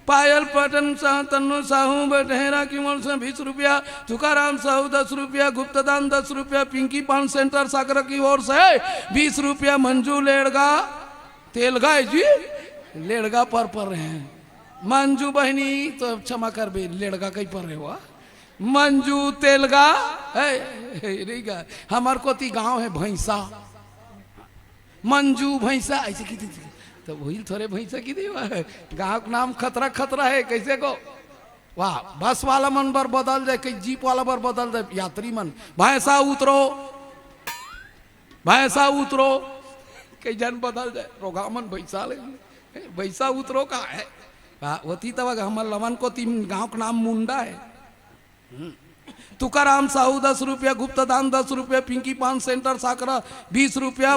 पायल पटन तन्नु साहू बटहेरा की ओर से 20 रुपया। तुकाराम साहू 10 रुपया। गुप्त दान 10 रुपया। पिंकी पान सेंटर सागर की ओर से 20 रुपया। मंजू लेड़गा तेलगा जी लेड़गा पर रहे हैं। मंजू बहनी तो क्षमा कर बे लेड़गा कहीं पर रहे हुआ मंजू तेलगा है हमार को ती गांव है भैंसा। मंजू भैंसा ऐसे की तो वही थोड़े भैंसा की दी गाँव का नाम खतरा खतरा है कैसे को वाह बस वाला मन बर बदल जाए कहीं जीप वाला बर बदल जाए यात्री मन भैंसा उतरो कई जन बदल जाए रोगामन भैंसा ले भैंसा उतरो का है होती तब हमारे लमन को तीन गांव का नाम मुंडा है। तुकाराम साहू 10 रुपया, गुप्ता दान 10 रुपया, पिंकी पान सेंटर साकरा 20 रुपया,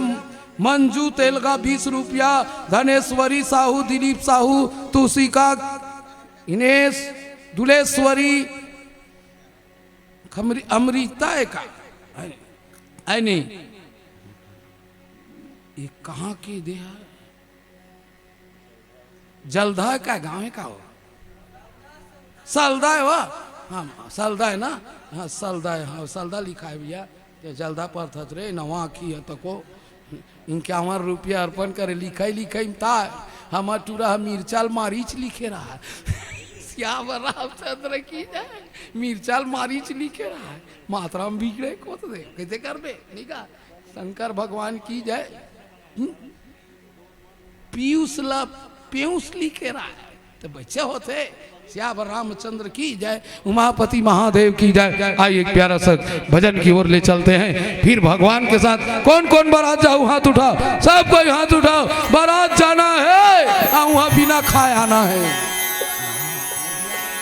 मंजू तेलगा 20 रुपया, धनेश्वरी साहू, दिलीप साहू, तुसिका, इनेश, दुलेश्वरी, अमृता है का है नहीं ये कहाँ की दे है जलदा का गाँव है का हो सलदा है वाह हाँ सलदा है ना हाँ सलदा है हाँ सलदा लिखा है भैया जलदा पर था रे नवा की है तो को इनके हमार रुपया अर्पण करे लिखाई लिखाई था हमार टूरा मिर्चाल मारीच लिखे रहा है चंद्र की जाए मिर्चाल मारीच लिखे रहा है मात्रा में बिगड़े को तो दे कैसे कर दे नहीं का शंकर भगवान की जाए पीयूष लिखे रहा है तो बच्चे होते श्याम रामचंद्र की जय, उमापति महादेव की जय। आइए एक प्यारा सा भजन की ओर ले चलते हैं, फिर भगवान के साथ कौन कौन बारात जाओ हाथ उठाओ, सब कोई हाथ उठाओ, बारात जाना है वहां बिना खाए आना है।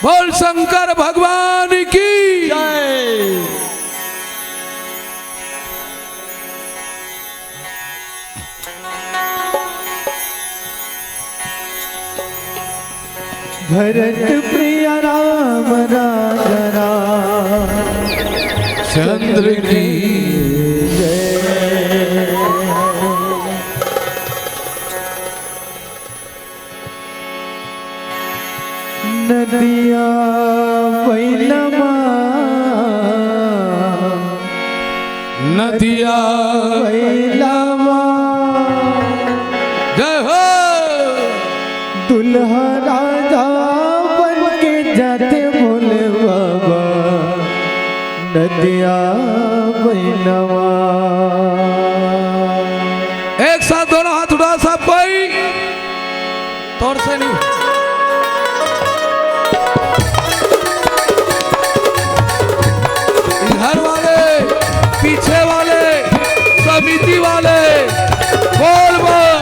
बोल शंकर भगवान की जय। भरत प्रिय राम राजा चंद्र की जय। नदिया बैलमा नदिया बैलमा जय हो। दुल्हा राजा बन के जाते भोले बाबा नदिया बैलवा। एक साथ दोनों हाथ उठा सब कोई, तोड़ से नहीं। घर वाले, पीछे वाले, समिति वाले, बोल बोल।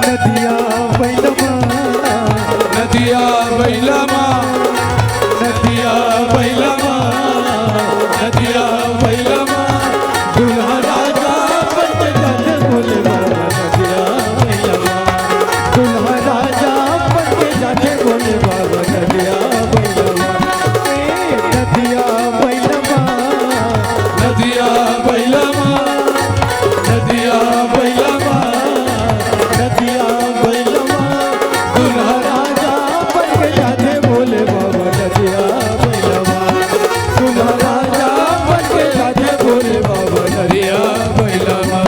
नदिया बैलमा नदिया बैलमा नदिया बैलमा नदिया बैलमा दुल्हा राजा बन के जाते भोले बाबा नदिया बैलमा। दुल्हा राजा बन के जाते भोले बाबा नदिया बैलमा। नदिया बैलमा नदिया बैलमा नदिया बैलमा नदिया बैलमा दुल्हा राजा बन के जाते भोले बाबा नदिया बैलमा। दुल्हा राजा बन के जाते भोले बाबा नदिया बैलमा।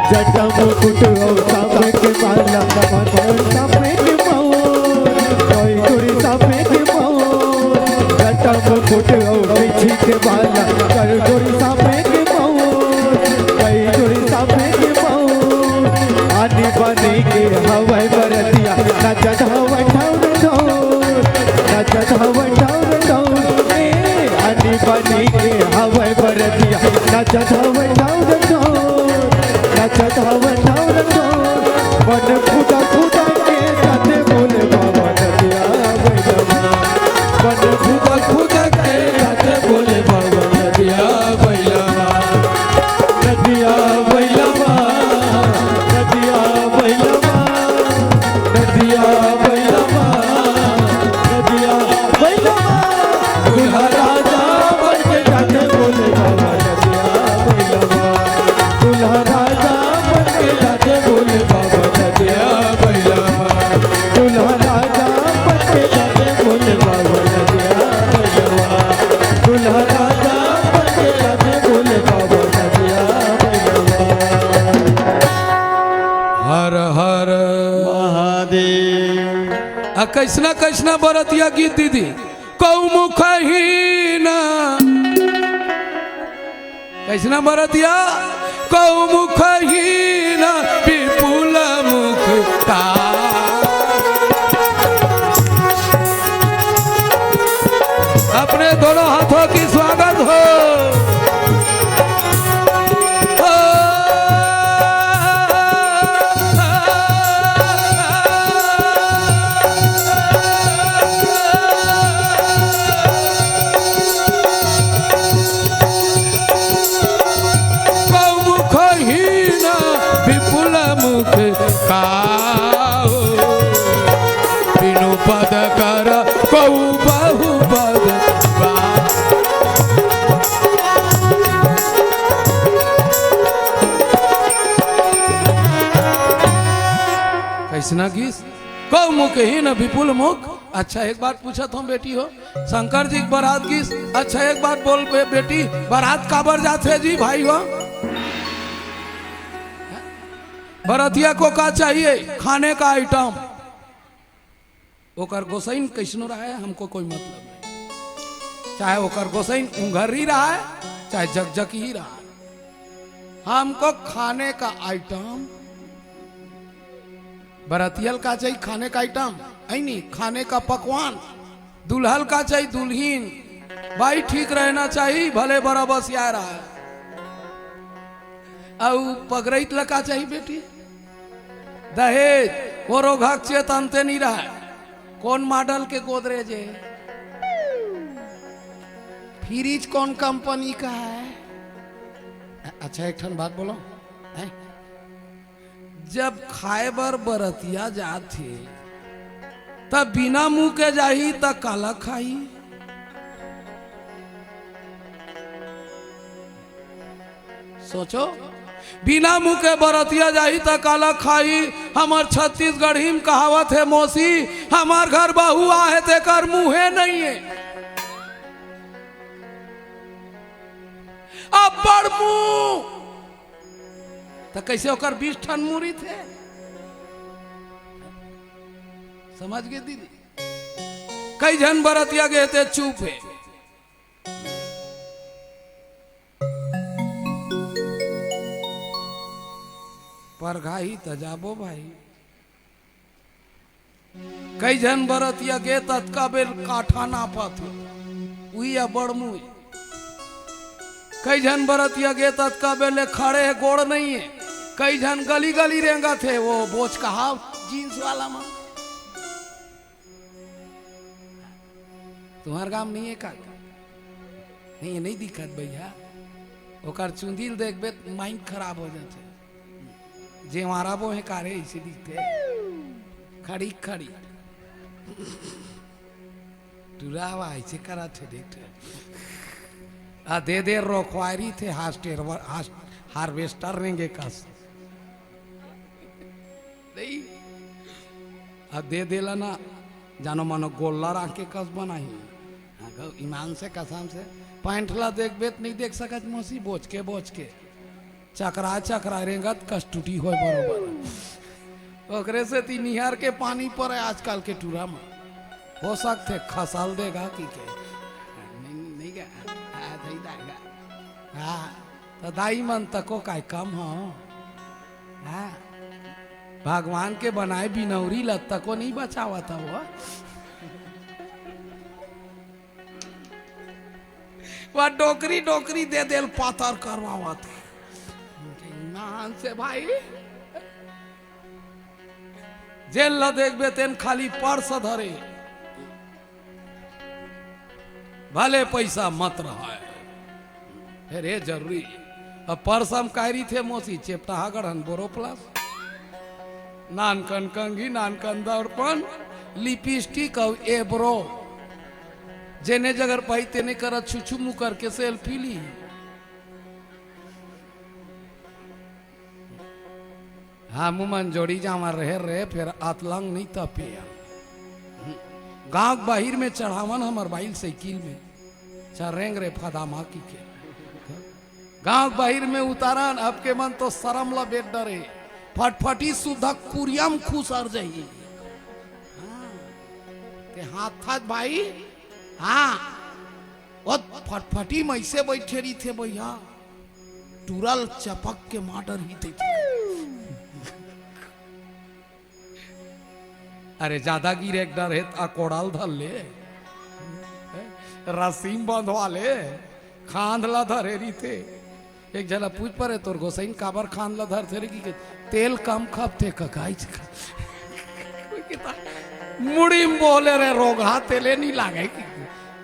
जटा मुकुट और सापे के माला मन सापे के मोर कोई गुड़ी सापे के मोर। जटा मुकुट और बिछी के माला कर गुड़ी सापे के मोर कोई गुड़ी सापे के मोर। आनी बनी के हवाई बरतिया नचत हवा ठाउर ढोर नचत हवा ठाउर ढोर। आनी बनी के हवाई बरतिया नचत हवा ठाउर ढोर नचत हवा ठाउर ढोर। मन फूटा फूटा के जाते भोले बाबा नदिया बैलमा। मन फूटा फूटा के जाते भोले बाबा नदिया बैलमा। नदिया बैलमा नदिया बैलमा नदिया बैलमा नदिया बैलमा। दुल्हा राजा बन के जाते भोले बाबा नदिया बैलमा। दुल्हा राजा कैसना कैसना बरतिया गीत दीदी कौ मुखहीन कैसना बरतिया कौ मुखहीन विपुल मुख का अपने दोनों हाथों की स्वागत हो बिनु पद कर कऊ बहु पद कैसना गीस कौ मुख ही न विपुल मुख। अच्छा एक बात पूछा तुम बेटी हो शंकर जी बारात गीस। अच्छा एक बात बोल बेटी बारात काबर जाते जी भाई हो बरतिया को का चाहिए खाने का आइटम ओकर गोसाइन कैसनो रहा है हमको कोई मतलब नहीं चाहे ओकर गोसाइन उंगर ही रहा है चाहे जगजग ही रहा है हमको खाने का आइटम बरतियल का चाहिए खाने का आइटम है नहीं खाने का पकवान दुल्हल का चाहिए दुल्हीन भाई ठीक रहना चाहिए भले बड़ा बस आ रहा है और पगरैत लगा चाहिए बेटी दहेज वो रोघक चेत अंते नहीं रहा है कौन मॉडल के गोदरेज है फ्रिज कौन कंपनी का है। अच्छा एक ठन बात बोलो है? जब खाए बर बरतिया जाते तब बिना मुंह के जाही तब काला खाई सोचो बिना मुंह के बरतिया जाही त काला खाई। हमार छत्तीसगढ़ी में कहावत है मौसी हमार घर बहू आहे ते कर मुँहे नहीं है अब बड़ मुंह तो कैसे होकर 20 ठन मुरी थे समझ गए दीदी। कई जन बरतिया गए थे चुप है पर घाई तजाबो भाई कई जन बरतिया गे तत्का बेल काठा नापत हुई बड़ मुँह कई जन बरतिया गे तत्का बेले खड़े है गोड़ नहीं है कई जन गली गली रेंगा थे वो बोझ कहा जींस वाला मां तुम्हार गांव नहीं है का नहीं नहीं दिक्कत भैया ओकर चुंदिल देखबे माइंड खराब हो जाते जे हमारा वो है कारे इसे दिखते खड़ी खड़ी टुरावा ऐसे करा थे देखते आ दे रोकवारी थे हार्वेस्टर रेंगे कस नहीं आ दे देला ना जानो मानो गोल्ला राख के कस बनाई ईमान से कसम से पैंठला देख बेत नहीं देख सकत मौसी बोझ के चकरा रेंगत कस टूटी हो बरोबर ओकरे से ती निहार के पानी पर है आजकल के टूरा में हो सकते खसाल देगा कि के नहीं हाँ तो दाई मन तको काय कम हो हाँ भगवान के बनाए बिनौरी लत तको नहीं बचावा था वो डोकरी दे देल पातर करवावा था ईमान से भाई जेल ल देखबे तेन खाली पर्स धरे भले पैसा मत रहा है रे जरूरी अब पर्स हम कायरी थे मौसी चेपटा गढ़न बोरो प्लस नानकन कंगी नानकन दर्पण लिपस्टिक और एब्रो जेने जगर पाई तेने कर छुछू मुँह करके सेल्फी ली हाँ मुमन जोड़ी जामा रहे फिर आतलंग नहीं तपे गांव बाहिर में चढ़ावन हमार बाइल साइकिल में चरेंग रे फदामा की के गांव बाहिर में उतारन अब के मन तो शरम ला बेट डरे फटफटी सुधा कुरियम खुश अर जाइए ते हाथ था भाई हाँ वो फटफटी में ऐसे बैठे रही थे भैया टूरल चपक के माटर ही थे अरे ज्यादा गिर एक डर है कोड़ाल धर ले रसीम बंधवा ले खांद ला धरे रही थे एक जना पूछ पड़े तोर गोसाइन काबर खान ला धर थे कि तेल कम खप थे ककाई मुड़ी में बोले रे रोगा तेले नहीं लागे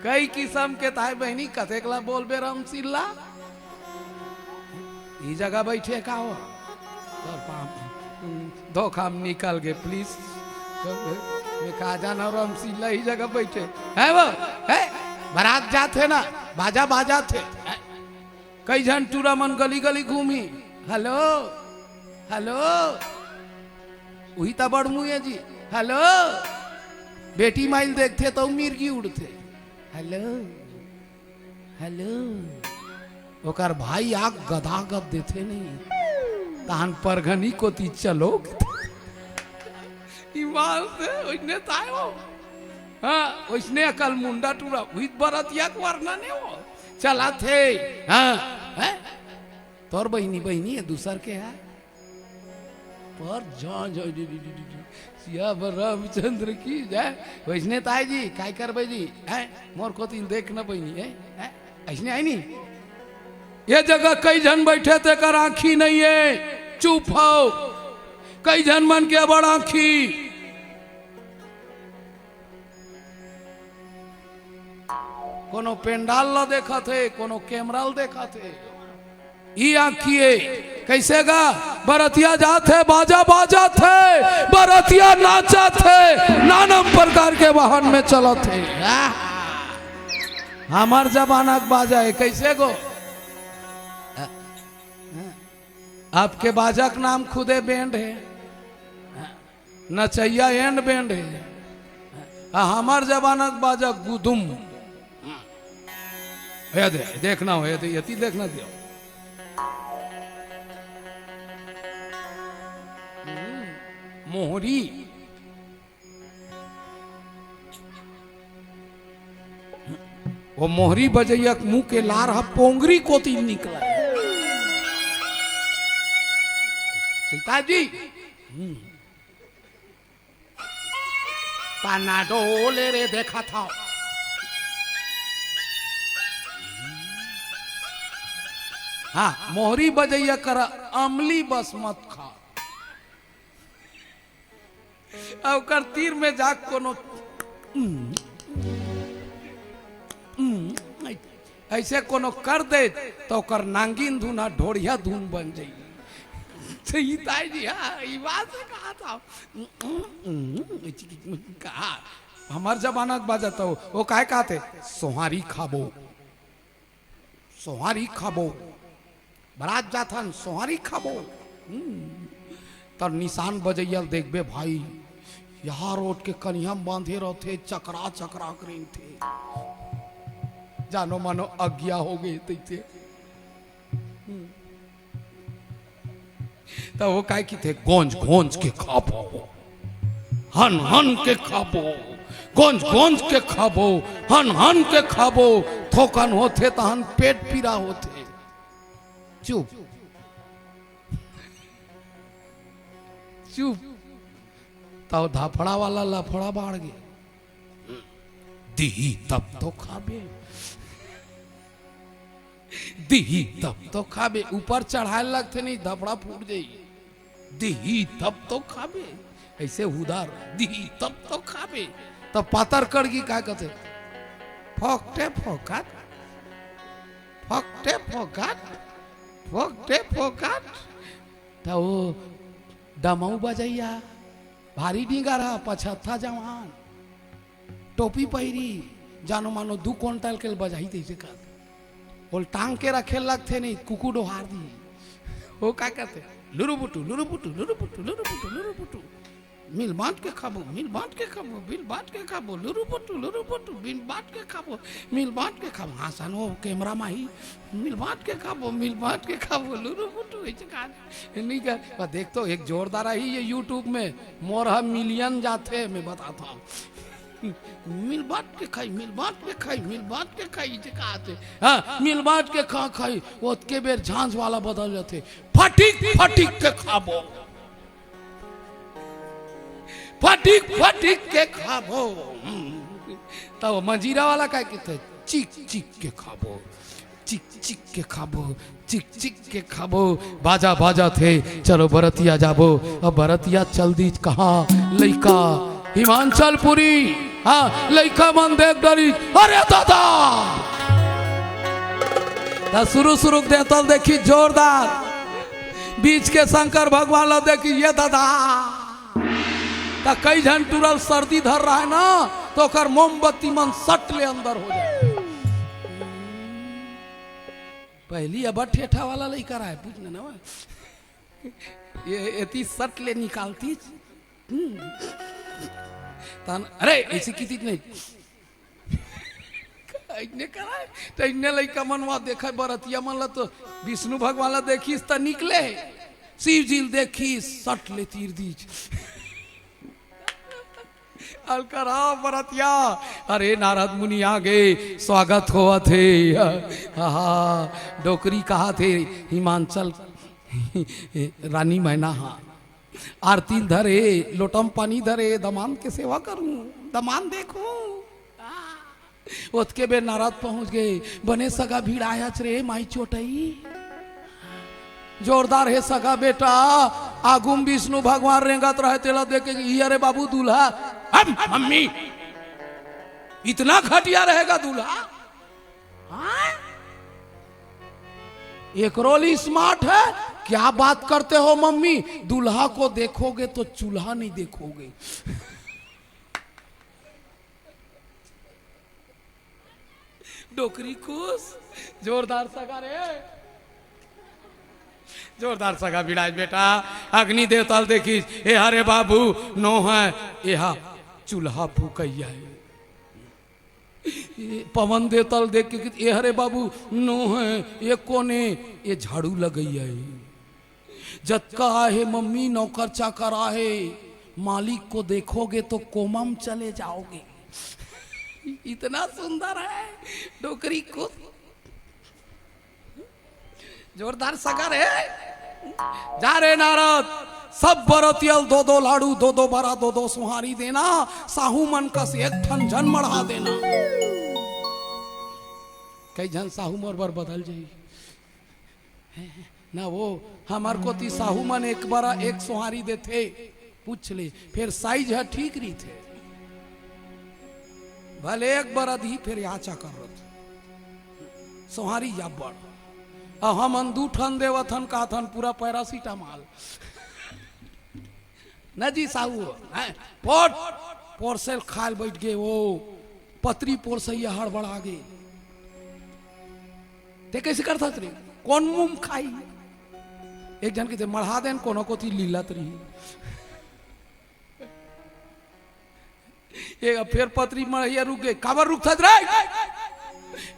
कई किस्म के ताई बहनी कथेकला बोल बे राम सिल्ला ई जगह बैठे का हो दो काम निकल गए प्लीज मैं कहा जाना राम सिल्ला ही जगह बैठे है वो है बारात जाते ना बाजा बाजा थे कई जन टूरा मन गली गली घूमी हेलो हेलो वही तो बड़ मुँह है जी हेलो बेटी माइल देखते तो मिर्गी उड़ते हेलो हेलो ओकर भाई आग गदा गद देते नहीं तान परघनी को ती चलो ईमान से उसने तायो हाँ उसने अकल मुंडा टूरा हुई बरतिया को वरना नहीं हो चला थे हाँ है तोर बहनी बहनी है दूसर के है पर जा जा सिया रामचंद्र की जय वैष्णे ताई जी काय कर भाई जी है मोर को तीन देख न बहनी है ऐसने आई नहीं ये जगह कई जन बैठे थे कर आंखी नहीं है चुप हो कई जन मन के बड़ आंखी कोनो पेंडाल ला देखा थे कोनो कैमराल देखा थे ई आंखिए कैसे गा बरतिया जाते बाजा बाजा थे बरतिया नाचा थे नाना प्रकार के वाहन में चला थे हमार जमाना बाजा है कैसे गो आपके बाजा का नाम खुदे बैंड है नचैया एंड बैंड है हमार जमाना बाजा गुदुम देखना हो यति देखना दियो मोहरी वो मोहरी बजैया मुंह के लार हा पोंगरी को तीन निकला सीता जी पाना डोले रे देखा था हाँ मोहरी बजैया कर अमली बस मत खा अब कर तीर में जा कोनो ऐसे कोनो कर दे तो कर नांगिन धुना ढोड़िया धुन बन जाई सही ताई जी हाँ ये बात से कहा था कहा हमार जमाना बाजा तो वो काय कहते सोहारी खाबो बारात जाथन सोहारी खाबो तर निशान बजैया देखबे भाई यहाँ रोड के कनिया बांधे रहते चकरा चकरा करें थे जानो मानो अज्ञा हो गए थे तो वो काय की थे गोंज गोंज के खाबो हन हन के खाबो गोंज गोंज के खाबो हन हन के खाबो थोकन होते तहन पेट पीरा होते चुप चुप तो धाफड़ा वाला लफड़ा बाढ़ गए दी तब तो खाबे दी तब तो खाबे ऊपर चढ़ाए लगते नहीं धपड़ा फूट जाई दी तब तो खाबे ऐसे उदार दी तब तो खाबे तब पातर कड़गी क्या कहते फोकटे फोकट फोकटे फोकट फोकटे फोकट तो वो दमऊ बजैया भारी डींगा रहा पछत्था जवान टोपी पहिरी जानो मानो 2 क्विंटल के बजाई थे का बोल टांग के रखे लगते नहीं कुकू डोहार दी वो क्या कहते लुरु बुटू लुरु बुटू लुरु बुटू लुरु बुटू लुरु बुटू मिल बांट के खाबो मिल बांट के खाबो बिल बांट के खाबो लुरु बुटू बिल बांट के खाबो मिल बांट के खाबो हाँ सन वो कैमरा माही मिल बांट के खाबो लुरु बुटू ऐसे कहा नहीं कर देख तो एक जोरदार ही ये यूट्यूब में मोर हम मिलियन जाते मैं बताता हूँ मिल बांट के खाई, मिल बांट के खाई, मिल बांट के खाई जे कहते। हाँ, मिल बांट के खा खाई ओतके बेर झांझ वाला बदल जाते, फटिक फटिक के खाबो, फटिक फटिक के खाबो। तब मंजीरा वाला क्या कहते, चिक चिक के खाबो, चिक चिक के खाबो, चिक चिक के खाबो। बाजा बाजा थे, चलो बरतिया जाबो। अब बरतिया चल दी कहाँ, लइका हिमांचलपुरी। हाँ, लइका मन देख डरी, अरे दादा शुरू शुरू देतल देखी जोरदार, बीच के शंकर भगवान ला देखी ये दादा ता कई जन टूरल सर्दी धर रहा है ना, तो कर मोमबत्ती मन सट ले अंदर हो जाए। पहली अब ठेठा वाला लइका रहा है, पूछना ना ये एती सट ले निकालती। अरे ऐसी की नहीं इतने करा है, तो इतने लइका मनवा देखा बरतिया मन ला तो विष्णु भगवान ला देखीस तो निकले, शिव जी देखी सट ले तीर दीज अलकरा बरतिया। अरे नारद मुनि आ गए, स्वागत हुआ थे। डोकरी कहा थे हिमांचल रानी मैना। हाँ, आरती धरे, लोटम पानी धरे, दमान के सेवा करूं, दमान देखूं। ओतके बे नारद पहुंच गए, बने सगा भीड़ आया रे माई चोटई। जोरदार है सगा बेटा, आगुम विष्णु भगवान रेंगत रहे तेला देखे, अरे बाबू दूल्हा। मम्मी इतना घटिया रहेगा दूल्हा? एक रोल स्मार्ट है, क्या बात करते हो मम्मी, दूल्हा को देखोगे तो चूल्हा नहीं देखोगे। डोकरी खुश, जोरदार सगा रे, जोरदार सगा बिड़ाज बेटा। अग्नि देवताल देखी, ए हरे बाबू नो है, यहा चूल्हा फूकैया है। पवन देवताल देख के, ए हरे बाबू नो है, ये कोने ये झाड़ू लगैया है। जतका आहे मम्मी नौकर चाकर आहे, मालिक को देखोगे तो कोमम चले जाओगे। इतना सुंदर है डोकरी को, जोरदार सगर है। जा रे नारद, सब बरतियल दो दो लाड़ू, दो दो बरा, दो दो सुहारी देना, साहू मन कस एक ठन जन मढ़ा देना। कई जन साहू मोर बर बदल जाई ना, वो हमार को ती साहू मन एक बारा एक सुहारी देते, पूछ ले फिर साइज है ठीक रही थे, भले एक बार दी फिर याचा कर रहे सुहारी या बड़। हम दू ठन देवथन का थन पूरा पैरासीटामॉल न जी साहू पोट पोरसेल खाल बैठ गए, वो पतरी पोरसैया हड़बड़ा गए। ते कैसे करता रे, कौन मुंह खाई, एक जन के मढ़ा देन, कोनो को थी लीलत रही। एक फिर पतरी मढ़िया रुक गए, काबर रुक था रे,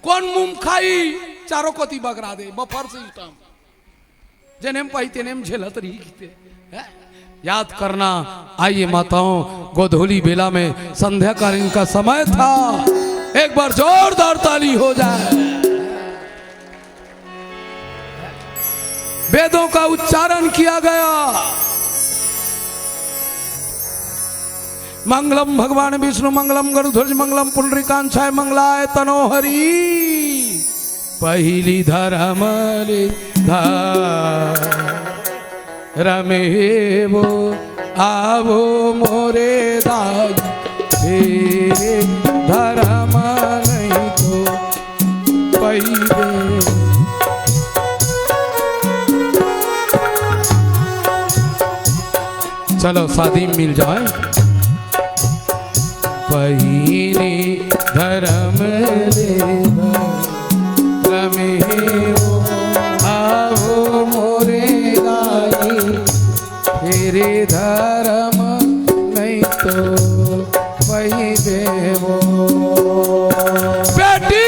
कौन मुंह खाई, चारों को ती बगरा दे, बफर सिस्टम जनेम पाई तेनेम झेलत रही है? याद करना। आइए माताओं, गोधूली बेला में संध्याकालीन का समय था, एक बार जोरदार ताली हो जाए। वेदों का उच्चारण किया गया। मंगलम भगवान विष्णु मंगलम गरुध्वज मंगलम पुंडरीकांक्षाय मंगलाय तनोहरि। पहली धर्म रमेवो आवो मोरे दाई, धर्म नहीं तो पहले। चलो शादी मिल जाए। पहिली धर्म रमेवो आओ मोरे गाई, तेरे धर्म नहीं तो वही देवो। बेटी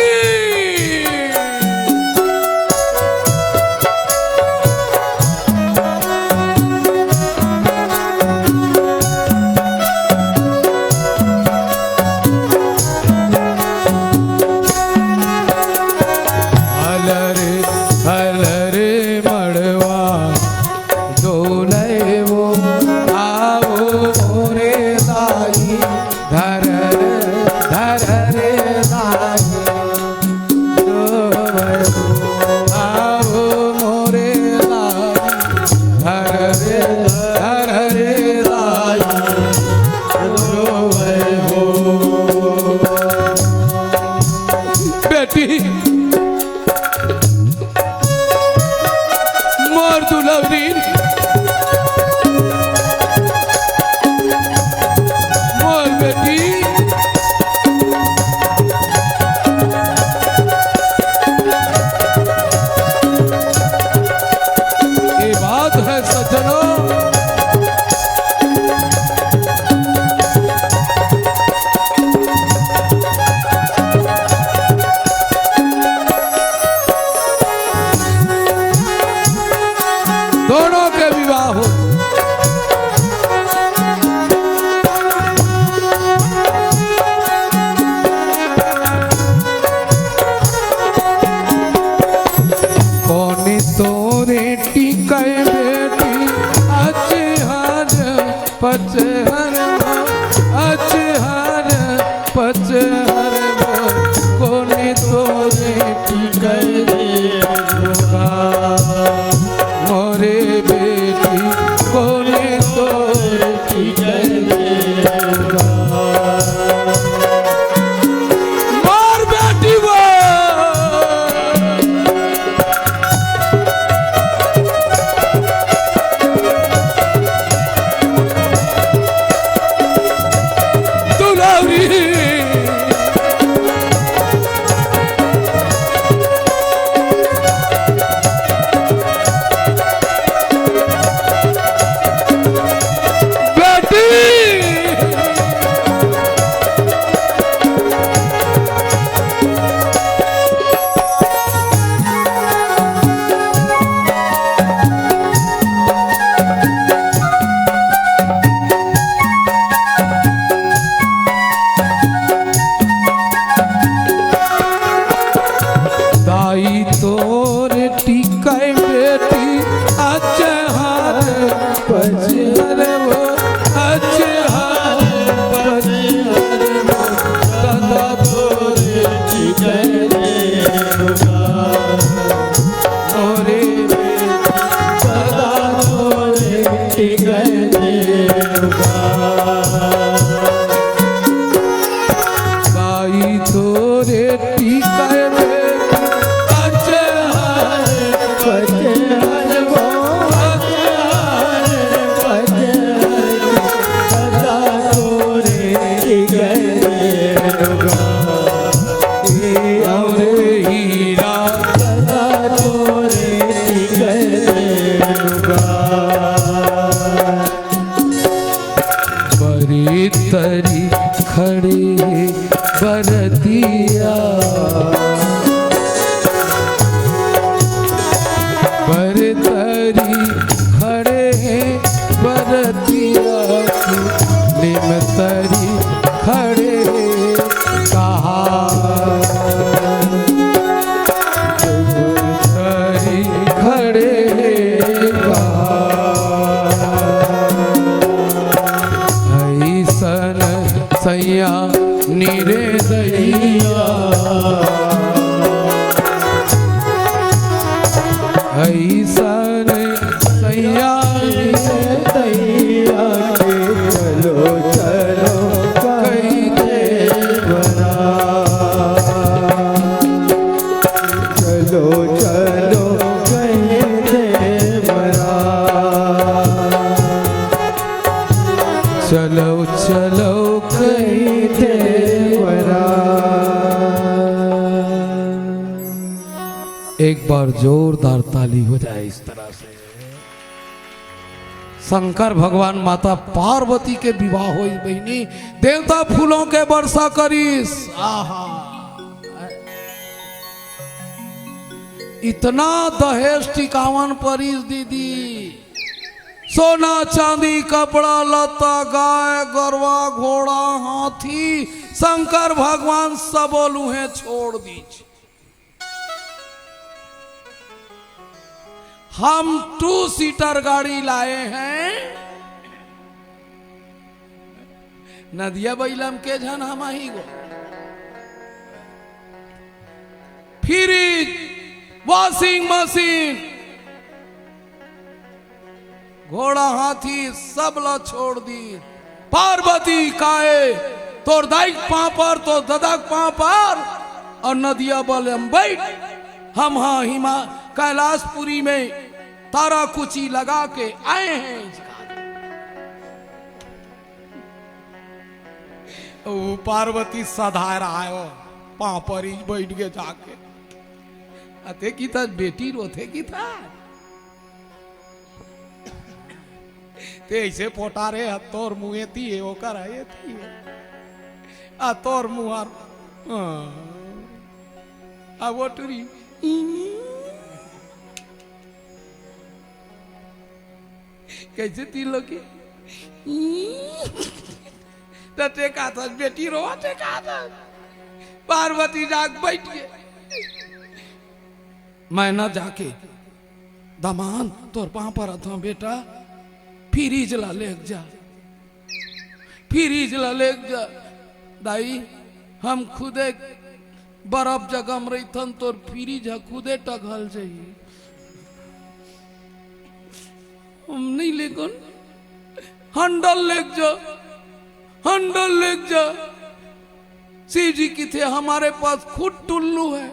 पचहर अचहर पचहर कोने तोरे टिकै मोरे बेटी कोने तोरे टिकै मोर बेटी वो तरी खड़े बरतिया बरतरी खड़े बरतिया निमतरी खड़े कहा तरी खड़े सैया नीरे दैया ऐसन सैया नीरे दैया चलो चलो कई देवरा चलो चलो कई देवरा चलो चलो एक बार जोरदार ताली हो जाए इस तरह से। शंकर भगवान माता पार्वती के विवाह हो बहनी देवता फूलों के वर्षा करीस। आहा इतना दहेज टिकावन परीस दीदी सोना चांदी कपड़ा लता गाय गरवा घोड़ा हाथी शंकर भगवान सब लूहे छोड़ दीजिए। हम 2 सीटर गाड़ी लाए हैं नदिया बैलम के झन हम ही गो फ्रिज वॉशिंग मशीन घोड़ा हाथी सब ला छोड़ दी। पार्वती काए तोर दाइक पाँ पर तो ददक पाँ पर और नदिया बलम बैठ हम हाँ हिमा कैलाशपुरी में तारा कुची लगा के आए हैं। वो पार्वती सधा रहा है पाँ पर ही बैठ के जाके अते की था बेटी रोथे की था ते ऐसे पोटा रे तोर मुँह थी है ओकर है थी आ तोर मुहार आ वो टुरी कैसे तीन लोग की टेका था बेटी रो टेका था पार्वती जाग बैठ गए मैं न जाके दमान तोर पाँ पर था बेटा फ्रिज ला ले जा फ्रीज ला ले जा दाई हम खुदे बर्फ जगम रही थन तोर फ्रीज है खुदे टघल जाइए हम नहीं लेकिन हंडल लेक जा शिव जी की थे हमारे पास खुद टुल्लू है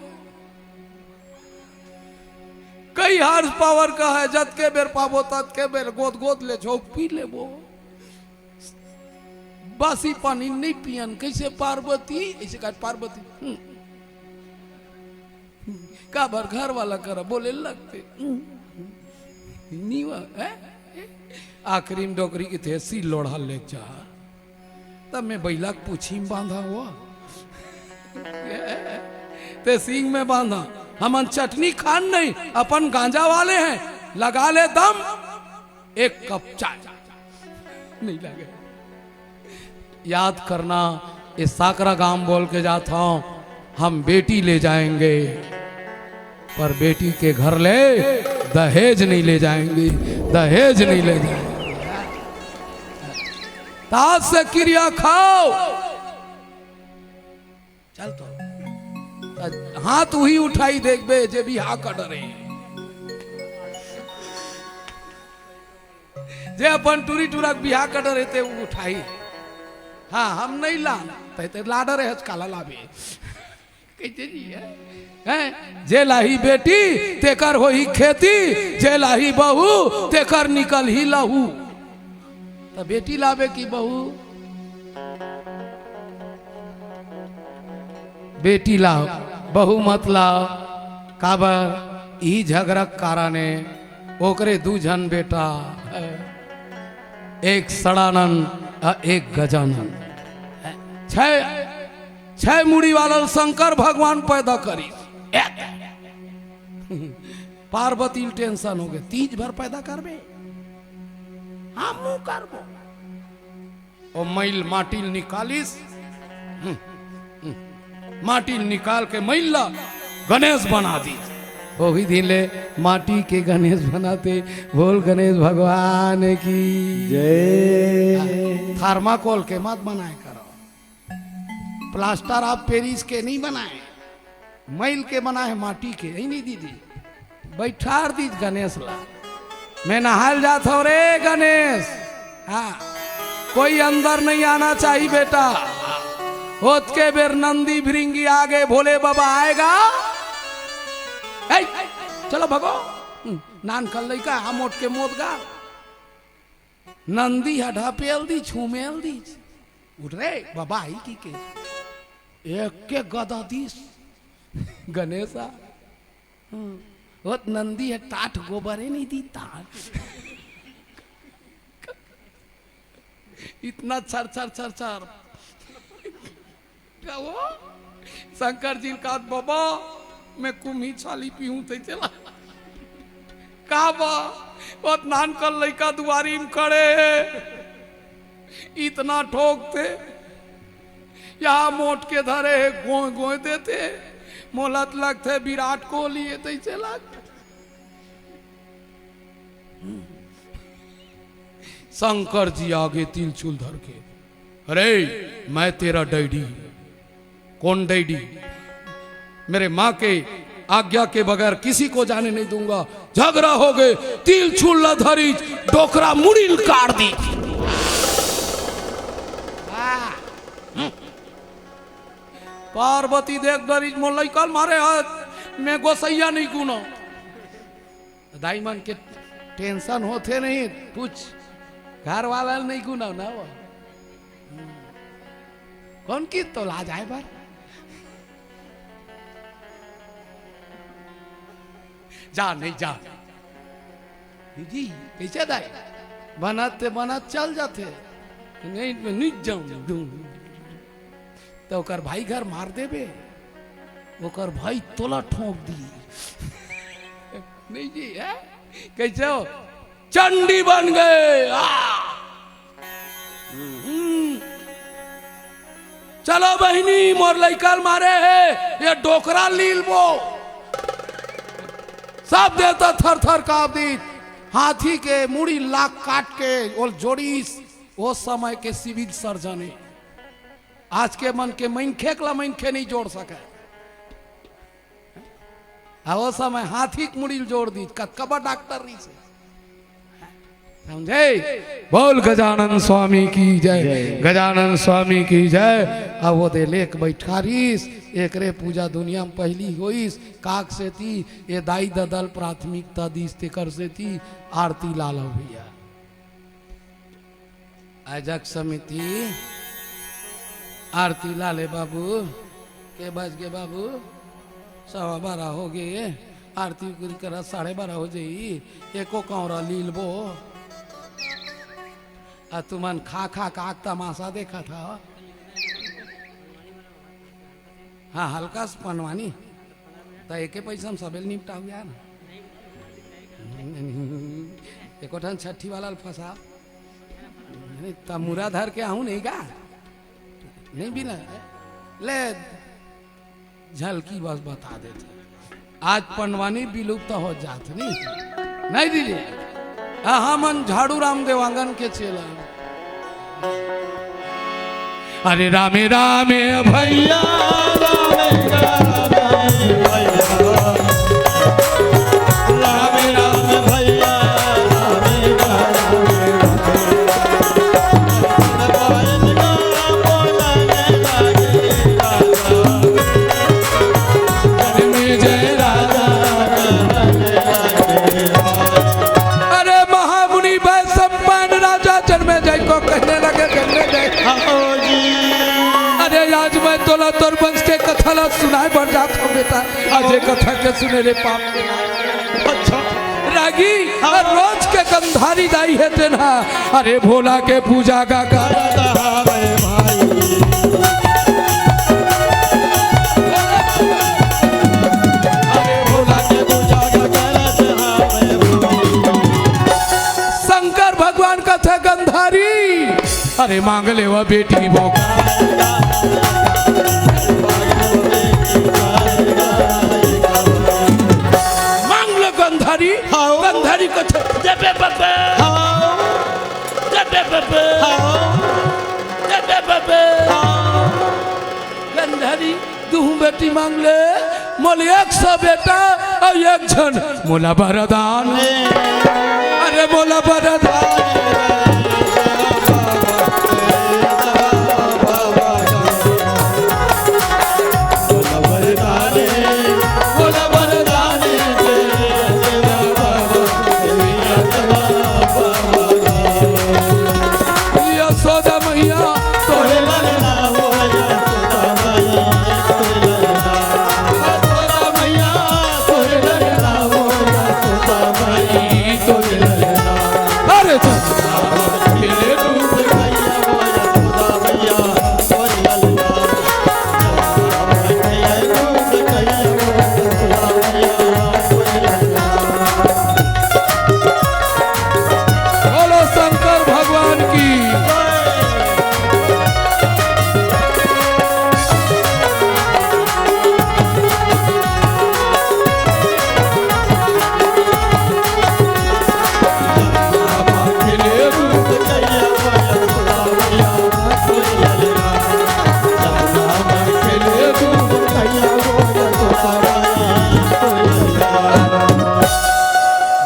कई हार्स पावर का है जत के बेर पाबो तत के बेर गोद गोद ले छो पी ले वो बासी पानी नहीं पियन कैसे पार्वती ऐसे का पार्वती का भर घर वाला कर बोले लगते नीवा है आखिरी में डोकरी की थे सी लोढ़ा ले जा तब मैं बैला पूछी में बांधा हुआ ते सिंग में बांधा हम चटनी खान नहीं अपन गांजा वाले हैं लगा ले दम एक कप चाय नहीं लगे याद करना इस साकरा गांव बोल के जाता हूं हम बेटी ले जाएंगे पर बेटी के घर ले दहेज नहीं ले जाएंगे दहेज नहीं ले जाएंगे ताज से क्रिया खाओ चल तो हाथ वही उठाई देख बे जे भी हा कर डरे जे अपन टूरी टूरक बिहा कर डरे ते उठाई हाँ हम नहीं ला ते लाडर है काला लाबे कैसे जी है जे लाही बेटी तेकर होई खेती जे लाही बहू तेकर निकल ही लहू तो बेटी लावे की बहू बेटी लाओ बहू मत लाओ काबर ई झगड़क कारणे ओकरे दू जन बेटा एक सड़ानन एक गजानन छह मुड़ी वाला शंकर भगवान पैदा करी पार्वती टेंशन हो गए तीज भर पैदा करबे हम करबो ओ मैल माटिल निकालिस माटी निकाल के मैला गणेश बना दी वही दिन ले माटी के गणेश बनाते बोल गणेश भगवान की जय थर्माकोल के मत बनाए करो प्लास्टर ऑफ पेरिस के नहीं बनाए मैल के बनाए माटी के ही नहीं दीदी बैठार दी गणेश ला मैं नहाल जाता हूँ रे गणेश हाँ कोई अंदर नहीं आना चाहिए बेटा होत के बेर नंदी भृंगी आगे भोले बाबा आएगा चलो भगो नान कल लइका हम उठ के मोद गा नंदी हटा पेल दी छूमेल दी उठ रे बाबा आई की के एक के गदा दीस गणेशा होत नंदी है टाट गोबरे नहीं दी टाट इतना छर छर छर छर क्या वो शंकर जी का बाबा मैं कुम्ही छाली पीऊं ते चला का बा बहुत नान कर लइका दुआरी में खड़े इतना ठोकते यहाँ मोट के धरे गोय गोय देते मोलत लगते विराट कोहली ते चला शंकर जी आगे तिलचुल धर के अरे मैं तेरा डैडी कौन डैडी मेरे माँ के आज्ञा के बगैर किसी को जाने नहीं दूंगा झगड़ा हो गए तिलचुल धरी डोकरा मुड़ी काट दी पार्वती देख डरी मोल कल मारे हाथ मैं गोसैया नहीं गुनो दाई मन के टेंशन होते नहीं पूछ घर वाला नहीं गुना ना वो कौन की तो ला जाए बार जा नहीं जा जी कैसे दाई बनाते बनाते चल जाते नहीं नहीं जाऊं तो कर भाई घर मार देबे ओकर भाई तोला ठोक दी नहीं जी है कैसे हो चंडी बन गए चलो बहनी मोर लइकल मारे है ये डोकरा लील वो सब देवता थर थर कांप दी हाथी के मुड़ी लाख काट के और जोड़ी वो समय के सिविल सर्जन है। आज के मन के मनखे कला मनखे नहीं जोड़ सके। वो समय हाथी के मुड़ी जोड़ दी कब डॉक्टर रही से समझे। बोल गजानन स्वामी की जय, गजानन स्वामी की जय। अब वो दे लेक बैठारीस एक रे पूजा दुनिया में पहली होइस काक से थी ये दाई ददल प्राथमिकता दीस ते कर से थी आरती लाल भैया आजक समिति आरती लाले बाबू के बज गए बाबू 12:15 हो गए आरती कर 12:30 हो जाई एको कौरा लीलबो तुमन खा खा काक तमाशा देखा था। हाँ हल्का से पनवानी तो एक पैसा हम सबेल निपटा हुआ ना एको ठन छठी वाला फंसा तमुरा धर के आऊं नहीं का नहीं भी ना ले झलकी बस बता देते आज पनवानी विलुप्त हो जात नहीं दीजिए। हमन झाड़ू राम देवांगन के चेला अरे रामे रामे भैया रामे रामे भैया कहने लगे अरे आज मैं तोला तोर वंश के कथा ला सुनाए बढ़ जात हो बेटा आज कथा के सुने रे पाप अच्छा रागी रोज के गंधारी दाई है तेना अरे भोला के पूजा का करता है भाई अरे भोला के पूजा का करता है शंकर भगवान का था गंधारी अरे मांग ले वह बेटी वो मांग लो गंधारी गंधारी को जबे बबे जबे बबे जबे बबे गंधारी तू बेटी मांग ले मोल 100 बेटा और 1 जन मोला बरदान अरे मोला बरदान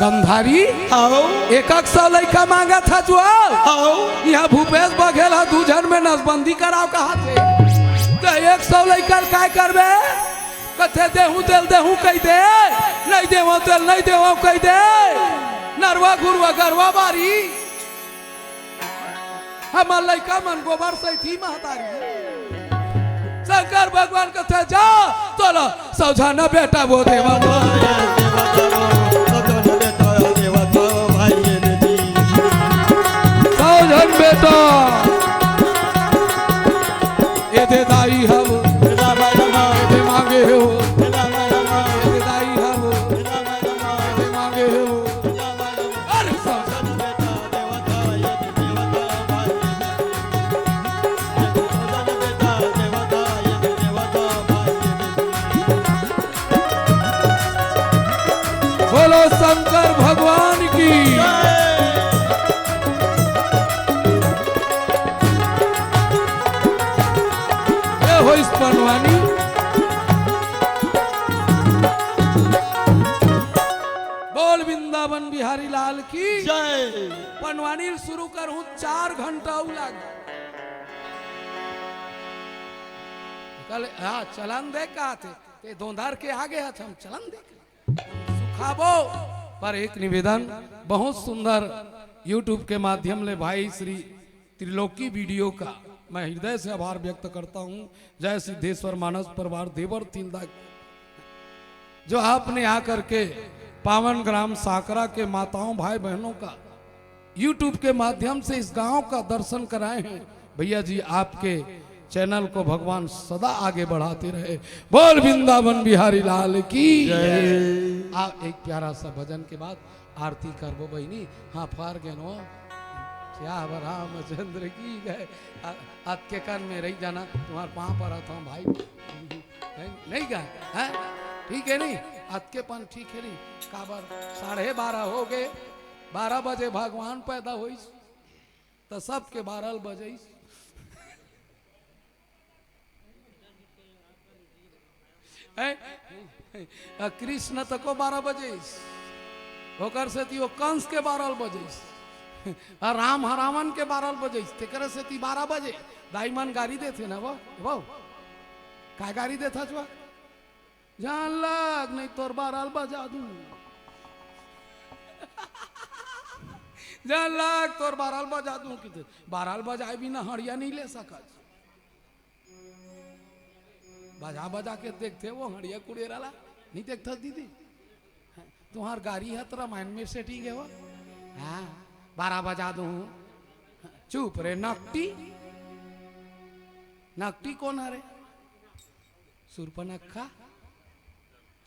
गंधारी एक सौ लड़का मांगा था जो यहाँ भूपेश बघेला 2 जन में नसबंदी कराओ कहा थे तो 100 लड़का काय करबे कथे देहू तेल देहू कह दे नहीं देवो तेल नहीं देवो कह दे नरवा गुरवा गरवा बारी हमार लड़का मन गोबर से थी महतारी शंकर भगवान कथे जा तोला सौझाना बेटा वो देवा सौझन बेटा ये दे दाई हम ये मांगे हो ये दे दाई हम ये मांगे हो अरे सौझन बेटा देवता ये देवता भाई देवता ये देवता भाई बोलो शंकर भगवान की इस पनवानी। बोल वृंदावन बिहारी लाल की जय। पनवानी शुरू कर हूं 4 घंटा लग कल। हाँ चलन देख का थे ते दोंधार के आगे हाथ हम चलन देख सुखाबो। पर एक निवेदन, बहुत सुंदर यूट्यूब के माध्यम ले भाई श्री त्रिलोकी वीडियो का मैं हृदय से आभार व्यक्त करता हूं। जय सिद्धेश्वर मानस परिवार देवर तिलदा, जो आपने आकर के पावन ग्राम साकरा के माताओं भाई बहनों का यूट्यूब के माध्यम से इस गांव का दर्शन कराए हैं। भैया जी आपके चैनल को भगवान सदा आगे बढ़ाते रहे। बोल वृंदावन बिहारी लाल की जय। आप एक प्यारा सा भजन के बाद आरती करबो बहनी। हाँ फार गेनो क्या रामचंद्र की जय। आज के कान में रही जाना तुम्हारे पाँव पर आता हूँ भाई। नहीं गा है ठीक है नहीं आज के पान ठीक है नहीं। काबर 12:30 हो गए, 12 बजे भगवान पैदा हुई तो सबके 12 बजे। कृष्ण तक को 12 बजे होकर से थी वो कंस के 12 बजे और राम हरावन के 12 बजे तेकर से थी 12 बजे। दाईमन गाड़ी देते ना वो का गाड़ी देता छुआ जान लग नहीं तोर 12 बजा दू जान लग तोर 12 बजा दू कि 12 बजाए भी ना हड़िया नहीं ले सका। बजा बजा के देखते वो हड़िया कुड़ेराला नहीं देखता दीदी। तुम्हार गाड़ी है तो रामायण में से ठीक है वो। हाँ 12 बजा दू। चुप रे नकटी। नकटी कौन है रे? सुरपनखा।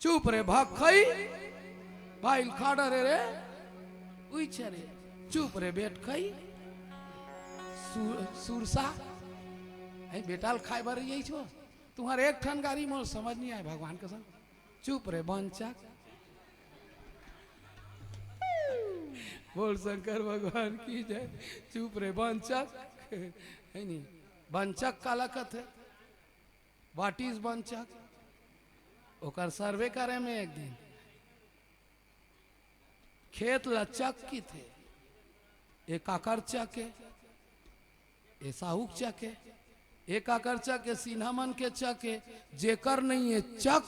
चुप रे भखई भाई खाड़ा रे रे उइछे रे। चुप रे बेट खई सुरसा बेटाल खाए बार यही छो। तुम्हारे एक ठन गाड़ी मोर समझ नहीं आए भगवान के संग। चुप रे बंचक। बोल शंकर भगवान की जय। चुप रे बंचक है नहीं। बंचक काला कथे व्हाट इज बंचक ओकर सर्वे करे में एक दिन खेत लचक की थे एक आकर चके ए साहुक चके एक आकर चके सिन्हामन के चके जेकर नहीं है चक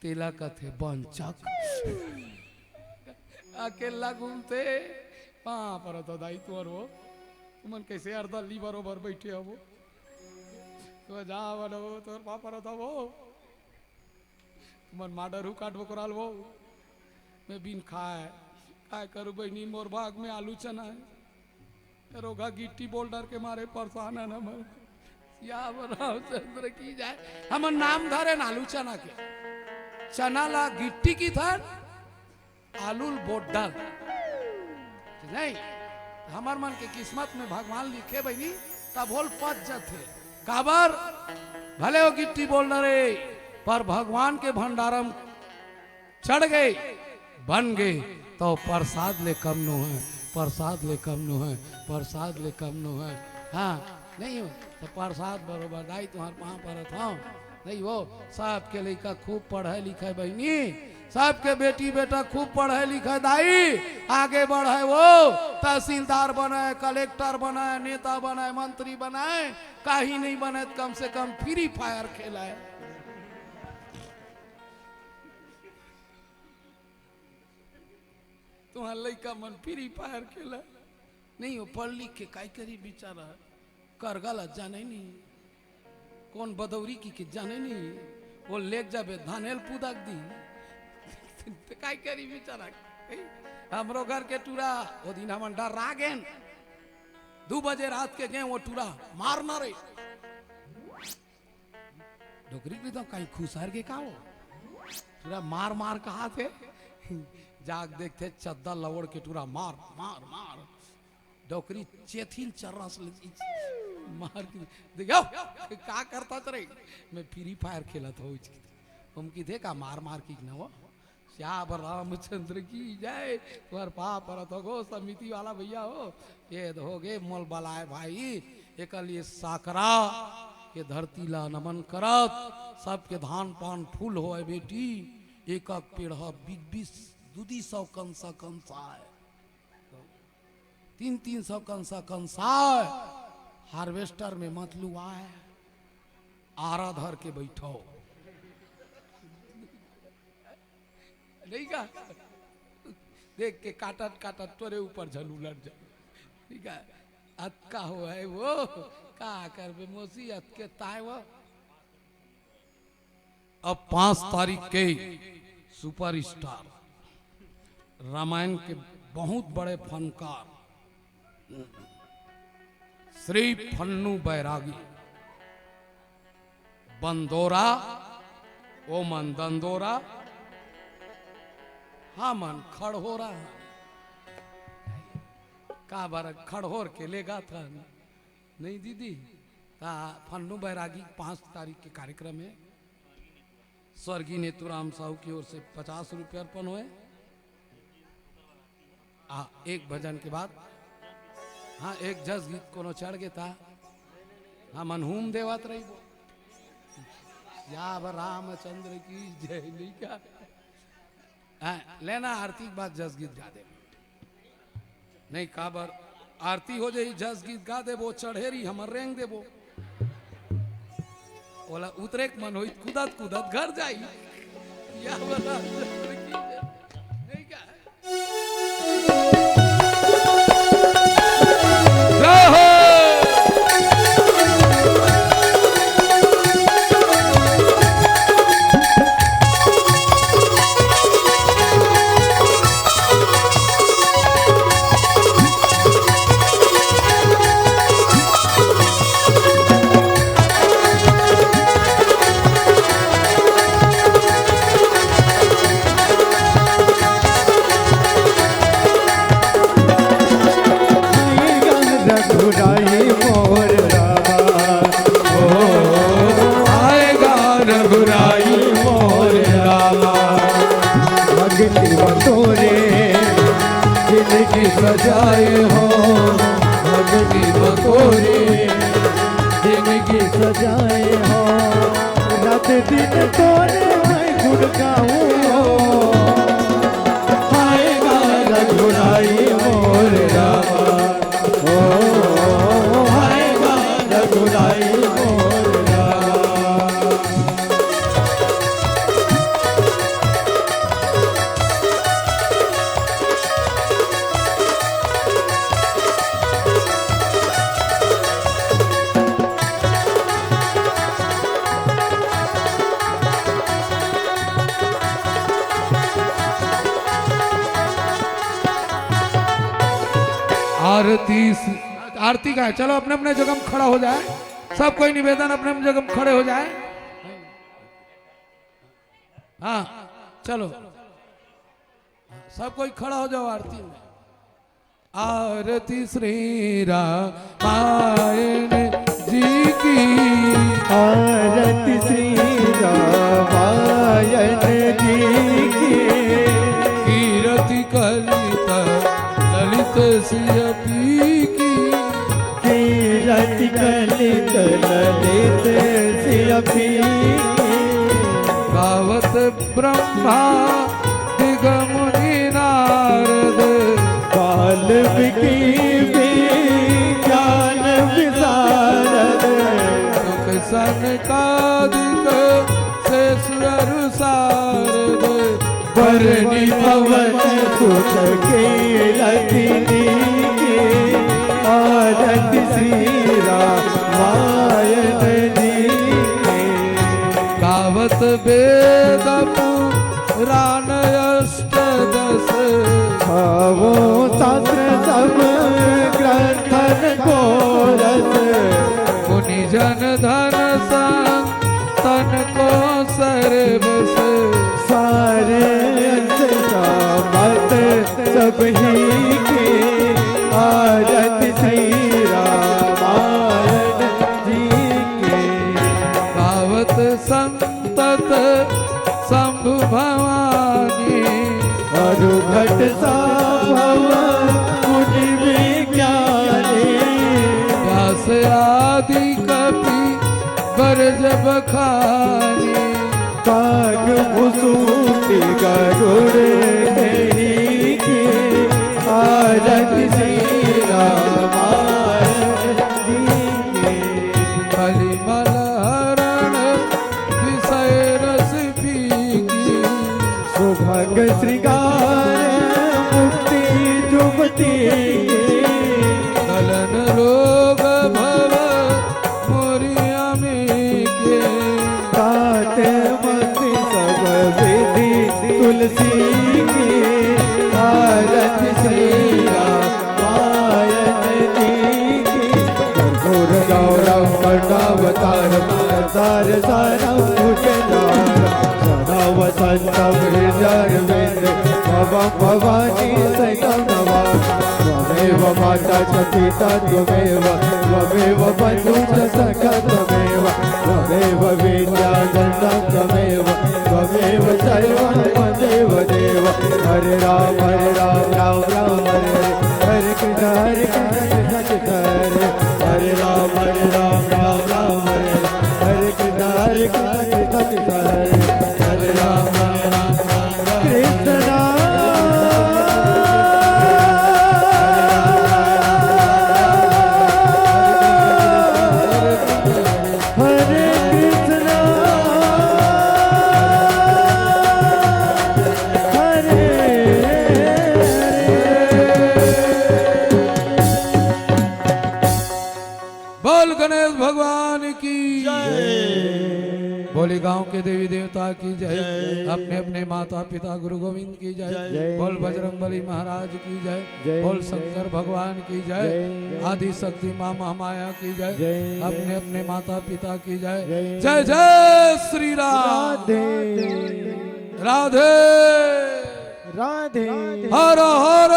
तेला कथे बंचक। अकेला घूमते वहां पर तो दाई तुअर वो तुमन कैसे अर्दली बरोबर बैठे हो तो जा बनो तोर पापा रहता वो तुमन माडर हु काटबो कराल वो मैं बिन खाए काय करूं बहनी मोर भाग में आलू चना है रोगा गिट्टी बोल्डर के मारे परेशान है ना मैं या रामचंद्र की जाए। हम नाम धरे न आलू चना के चना ला गिट्टी की थर आलू बोल्डर नहीं। हमार मन के किस्मत में भगवान लिखे बहनी तब होल पच जाते काबर भले हो गिट्टी बोल्डर पर भगवान के भंडारम चढ़ गए बन गए तो प्रसाद ले कम नो है प्रसाद ले कम नो है प्रसाद ले कम नो है। हाँ नहीं हो तो प्रसाद बरोबर दाई तुम्हारे वहां पर था नहीं वो साहब के लड़का खूब पढ़े लिखे बहनी साहब के बेटी बेटा खूब पढ़े लिखे दाई आगे बढ़े वो तहसीलदार बनाए कलेक्टर बनाए नेता बनाए मंत्री बनाए कहीं नहीं बने कम से कम फ्री फायर खेलाए। तुम्हारा लड़का मन फ्री फायर खेला नहीं हो पढ़ लिख के काय करी बेचारा करगा लज्जा नहीं कौन बदौरी की जाने नहीं वो लेक जाबे धानेल पुदक दी काय करी बेचारा। हमरो घर के टूरा वो दिन हम डर रा गेन 2 बजे रात के गए वो टूरा मारना रे डोकरी भी तो कहीं खुसार के का टूरा मार मार कहा थे जाग देखते चद्दा लवड़ के टूरा मार मार मार डोकरी चेथिल चर्रास मार के देखो का करता रे मैं फ्री फायर खेला था हम की थे का मार मार की ना वो श्याम रामचंद्र की जय। तुम्हार पाप पर गो समिति वाला भैया हो ये हो गए मोल बलाए भाई एक लिए साकरा के धरती ला नमन करत, सबके धान पान फूल होए बेटी, एक एक पेड़ 20-200 कंसा कंसाय, 300 कंसा कंसाय, हार्वेस्टर में मत लुआए, आरा धर के बैठो नहीं का, देख के काटत काटत तोरे ऊपर झलूलट जाए, ठीक है। अतका हो है वो का करबे मोसी अत के ताय वो। अब 5 तारीख के सुपरस्टार रामायण के बहुत बड़े फनकार श्री फन्नू बैरागी बंदोरा, ओ मन दंदोरा, हाँ मन खड़होरा, का बार खड़होर के लेगा था नहीं दीदी, ता फन्नू बैरागी 5 तारीख के कार्यक्रम में स्वर्गीय नेतुराम साहू की ओर से 50 रुपये अर्पण हुए। एक भजन के बाद हाँ एक जस गीत कोनो चढ़ गया था, हाँ मनहूम देवत रही वो या रामचंद्र की जय लिखा, लेना आरती के बाद जस गीत गा दे, नहीं काबर आरती हो जाए जस गीत गा दे वो चढ़ेरी हमर रेंग दे वो बोला उतरे मन हो कूदत कूदत घर जाई या नहीं क्या सजाए हो भगती बकोरे, जिंदगी सजाए हो रात दिन तोरे मैं गुण गाऊं, आएगा रघुराई मोर रामा, ओ आएगा रघुराई मोर रामा। आरती का है, चलो अपने अपने जगह खड़ा हो जाए, सब कोई निवेदन अपने अपने जगह खड़े हो जाए। हाँ चलो सब कोई खड़ा हो जाओ आरती में। आरती श्री रामायण जी की, आरती श्री रामायण जी की, कीरति कलित ललित सियपी की, कीरति कलित ललित सियपी की, गावत ब्रह्मा दिगमुनि नारद, वाल्मीकि ज्ञान विशारद, सुख सनकादिक शेष अरु सारद, बरनी पवन सुत कीरति की, आरती श्री रामायण जी की, गावत वेद पुराण अष्टदश, भावो शास्त्र सब ग्रंथन को रस, मुनि जन धन संतन को सर्वस, सारे मत सब ही के, आरती श्री रामायण जी के, गावत संतत शंभु भवानी, अरुघट संभव मुनि विज्ञानी, व्यास आदि कपि कर जब खानी काग मुसूटी गरुड़ नहीं के आरत श्री राम कलिमल हरण विषय रस पीगी सुभग श्रृंगार मुक्ति जुबती कलन रोग भव मोरिया में के काटे मत सब विधि तुलसी के आरत श्री रामायण की कर्पूर गौरव कर्णावतारम सार सारम भूषणारम सदा वसंतम हृदयर्वेद भवं भवानी सहितं नमामि त्वमेव माता च पिता त्वमेव बन्धुः च सखा त्वमेव विद्याधनं त्वमेव सर्वं त्वमेव देव हरे राम राम राम हरे कृष्ण कृष्ण हरे हरे राम राम हरे कृष्ण कृष्ण हरे राम कृष्ण बोल गणेश भगवान की बोली गांव के देवी देवता की जय अपने अपने माता पिता गुरु गोविंद की जय बोल बजरंगबली महाराज की जय बोल शंकर भगवान की जय आदि शक्ति माँ महामाया की जय अपने अपने माता पिता की जय जय जय श्री राम राधे राधे हर हर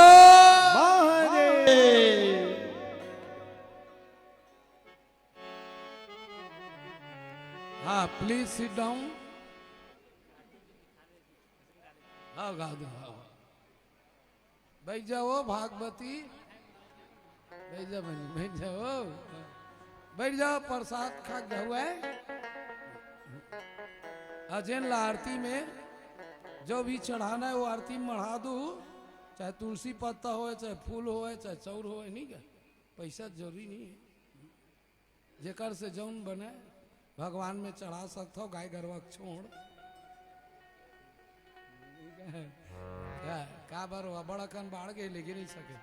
हाँ प्लीज सिट डाउन हाँ गा दो बैठ जाओ भागवती बैठ जाओ बैठ जाओ प्रसाद खा जाओ अजैन ला आरती में जो भी चढ़ाना है वो आरती में मढ़ा दो चाहे तुलसी पत्ता हो चाहे फूल हो चाहे चौर हो नहीं क्या पैसा जरूरी नहीं है जेकर से जौन बने भगवान में चढ़ा सकता हो गाय गरवा छोड़ का बार बड़ा कन बाढ़ गए लेकिन नहीं सके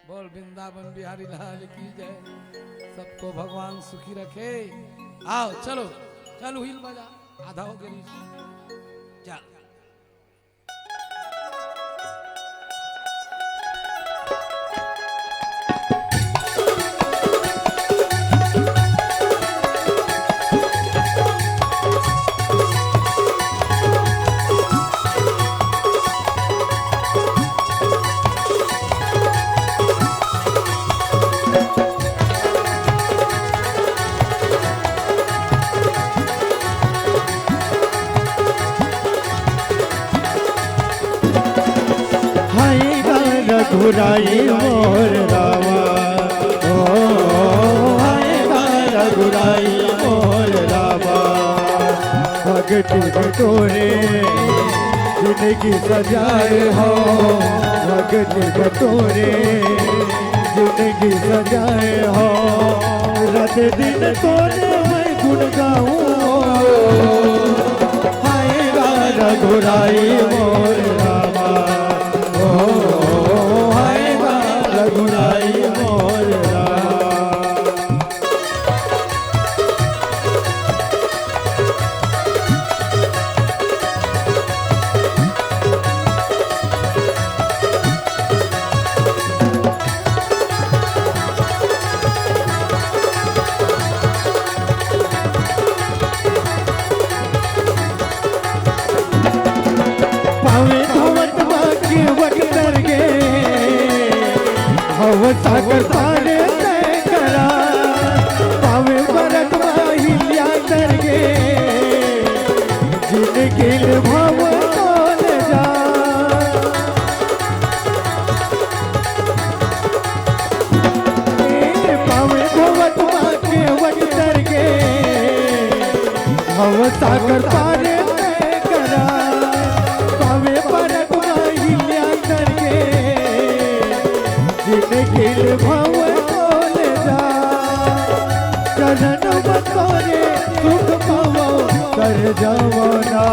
बोल वृंदावन बिहारी लाल की जय सबको भगवान सुखी रखे आओ चलो चलो हिल बजा आधा हो गई चल रघुराई मोर रामा ओ आएगा रघुराई मोर रामा भगती बटोरे जिंदगी सजाए हो भगती बटोरे जिंदगी सजाए हो रात दिन तोरे मैं गुण गाऊं आएगा रघुराई मोर रामा रघुराई मोर पावे भव सागर पारे करा पावे परत महिल्या करके जिन गिल भव बोल जा चरण बतोरे सुख पावो कर जवना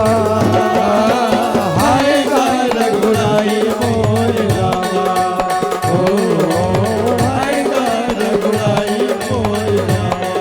हाय गाय रघुराई मोर रामा ओ हाय गाय रघुराई मोर रामा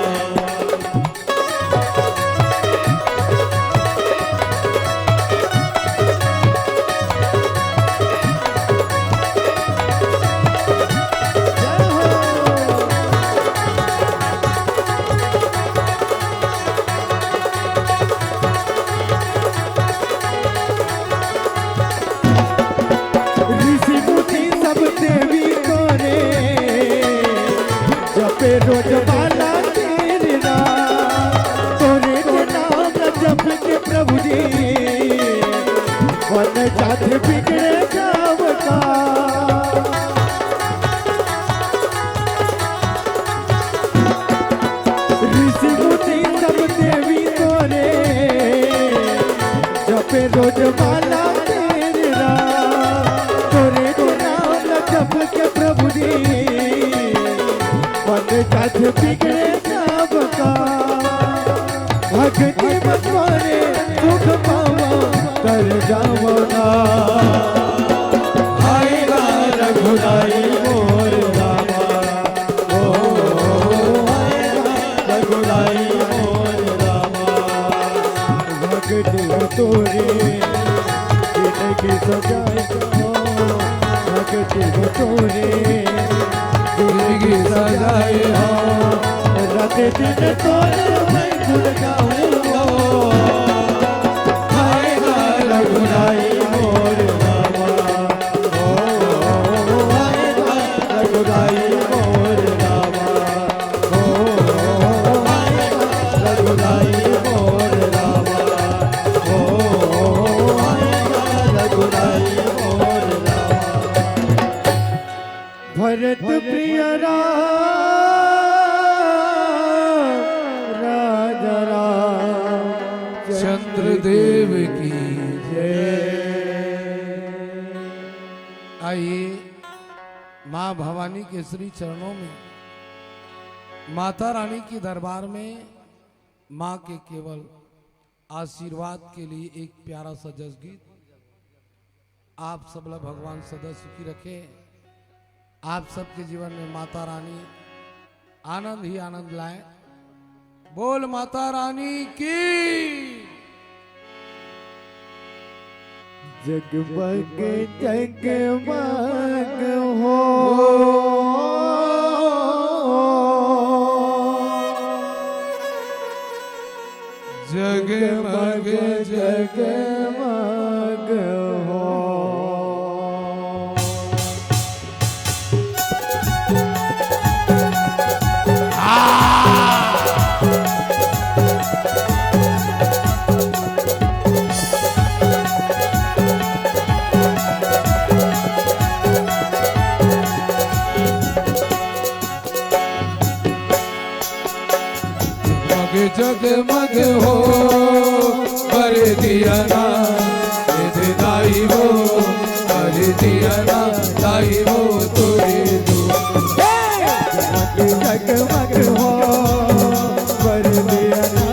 रोज बाला तेरे नाम तोरे के नाम जप के प्रभु जी वन चाथ बिगड़े जाव का ऋषि मुनि सब देवी तोरे जपे रोज बाला तेरे नाम तोरे के नाम जप के प्रभु जी कथ बिगड़े सबका भक्ति बतवारे सुख पावा कर जावना आएगा रघुराई मोर रामा ओ आएगा रघुराई मोर रामा भक्ति बतोरे जिंदगी सजाए भक्ति बतोरे जिंदगी सजाए हो रात दिन तोरे मैं गुण गाऊं हाय गाय रघुराई मोर रामा ओ हाय गाय रघुराई मोर रामा ओ हाय गाय रघुराई मोर रामा ओ हाय गाय रघुराई मोर रामा भरत प्रिय राजा राम चंद्रदेव की आइए माँ भवानी के श्री चरणों में माता रानी की दरबार में माँ के केवल आशीर्वाद के लिए एक प्यारा सा जस गीत आप सब लोग भगवान सदा सुखी रखे आप सबके जीवन में माता रानी आनंद ही आनंद लाए बोल माता रानी की जगमग जगमग हो जगमग जगमग हो जगमग हो कर दिया ना दाई हो कर दिया ना दाई हो तुरी जगमग हो कर दिया ना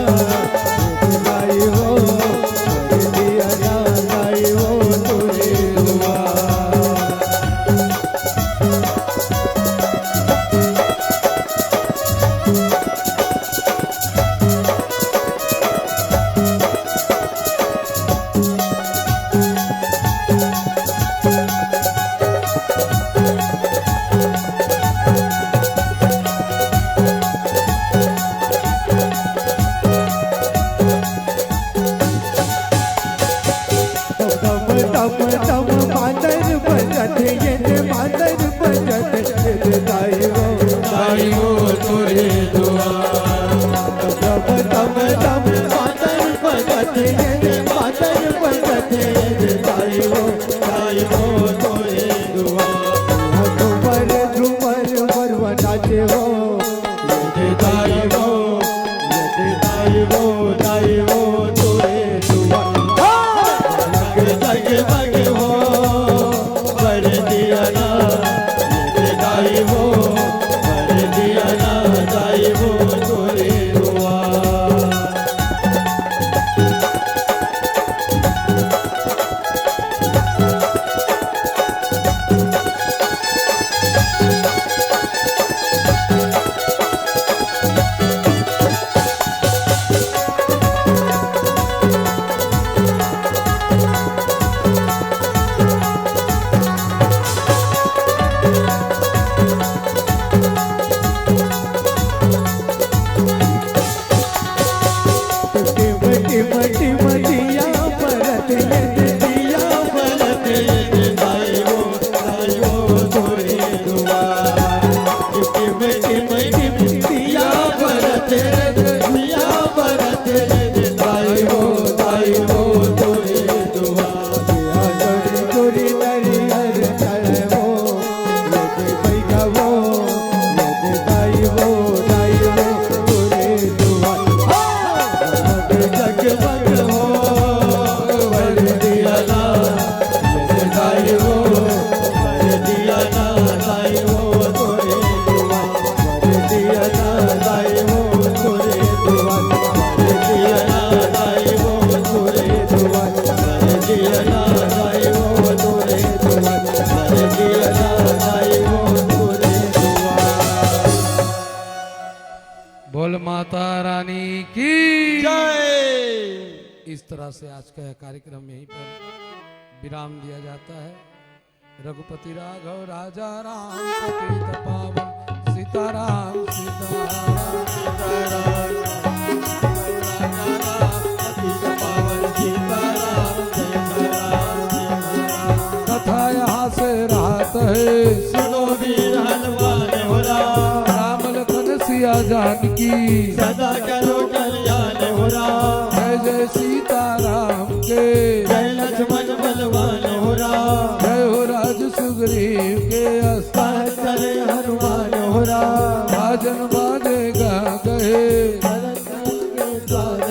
दाई हो कर दिया ना दाई हो तुरी दुआ दाई वो बोल माता रानी की जय। इस तरह से आज का यह कार्यक्रम यहीं पर विराम दिया जाता है। रघुपति राघव राजा राम पतित पावन सीताराम सीताराम सीताराम कथा यहाँ से रात है सुनो वीर हनुमान हो राम, राम लखन सिया जानकी सदा करो कल्याण हो राम। जय जय सीताराम के जय लक्ष्मण बलवान हो राम, जय हो राज सुग्रीव के सहचर हनुमान हो राम। भजन बाजेगा कहे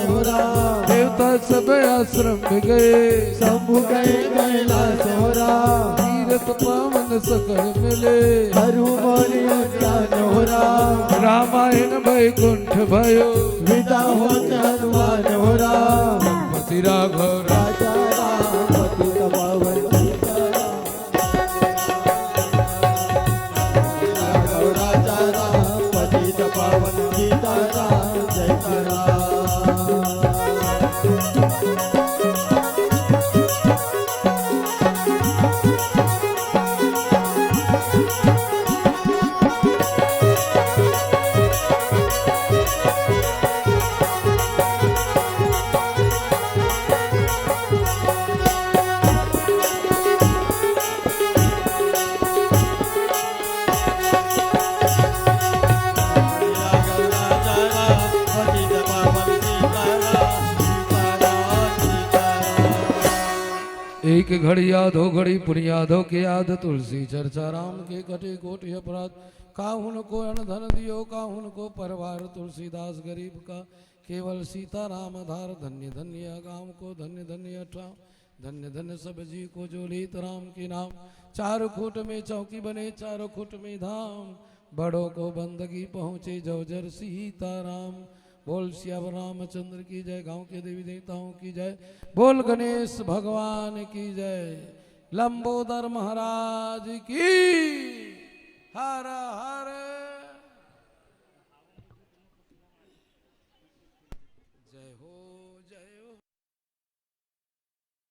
हो राम, देवता सब आश्रम में गए शंभु गए कैलाश हो राम। तीरथ पावन सकल मिले हनुमान ज्ञान हो राम, रामायण वैकुंठ भयो विदा होत हनुमान हो राम। पति राघव राजा राम पतित पावन सीताराम, राजा राम पतित पावन सीताराम। जय राम। एक घड़ी यादो घड़ी पुनियादो के याद तुलसी चर्चा राम के कटे कोटि अपराध काहुन को अन्न धन दियो काहुन को परवार तुलसीदास गरीब का केवल सीताराम आधार धन्य धन्य गांव को धन्य धन्य ठाम धन्य धन्य सब जी को जो लीत राम के नाम। चार खूट में चौकी बने चारों खूट में धाम बड़ों को बंदगी पहुँचे जौजर सीताराम। बोल श्याम रामचंद्र की जय गांव के देवी देवताओं की जय बोल गणेश भगवान की जय लंबोदर महाराज की हर हर जय हो।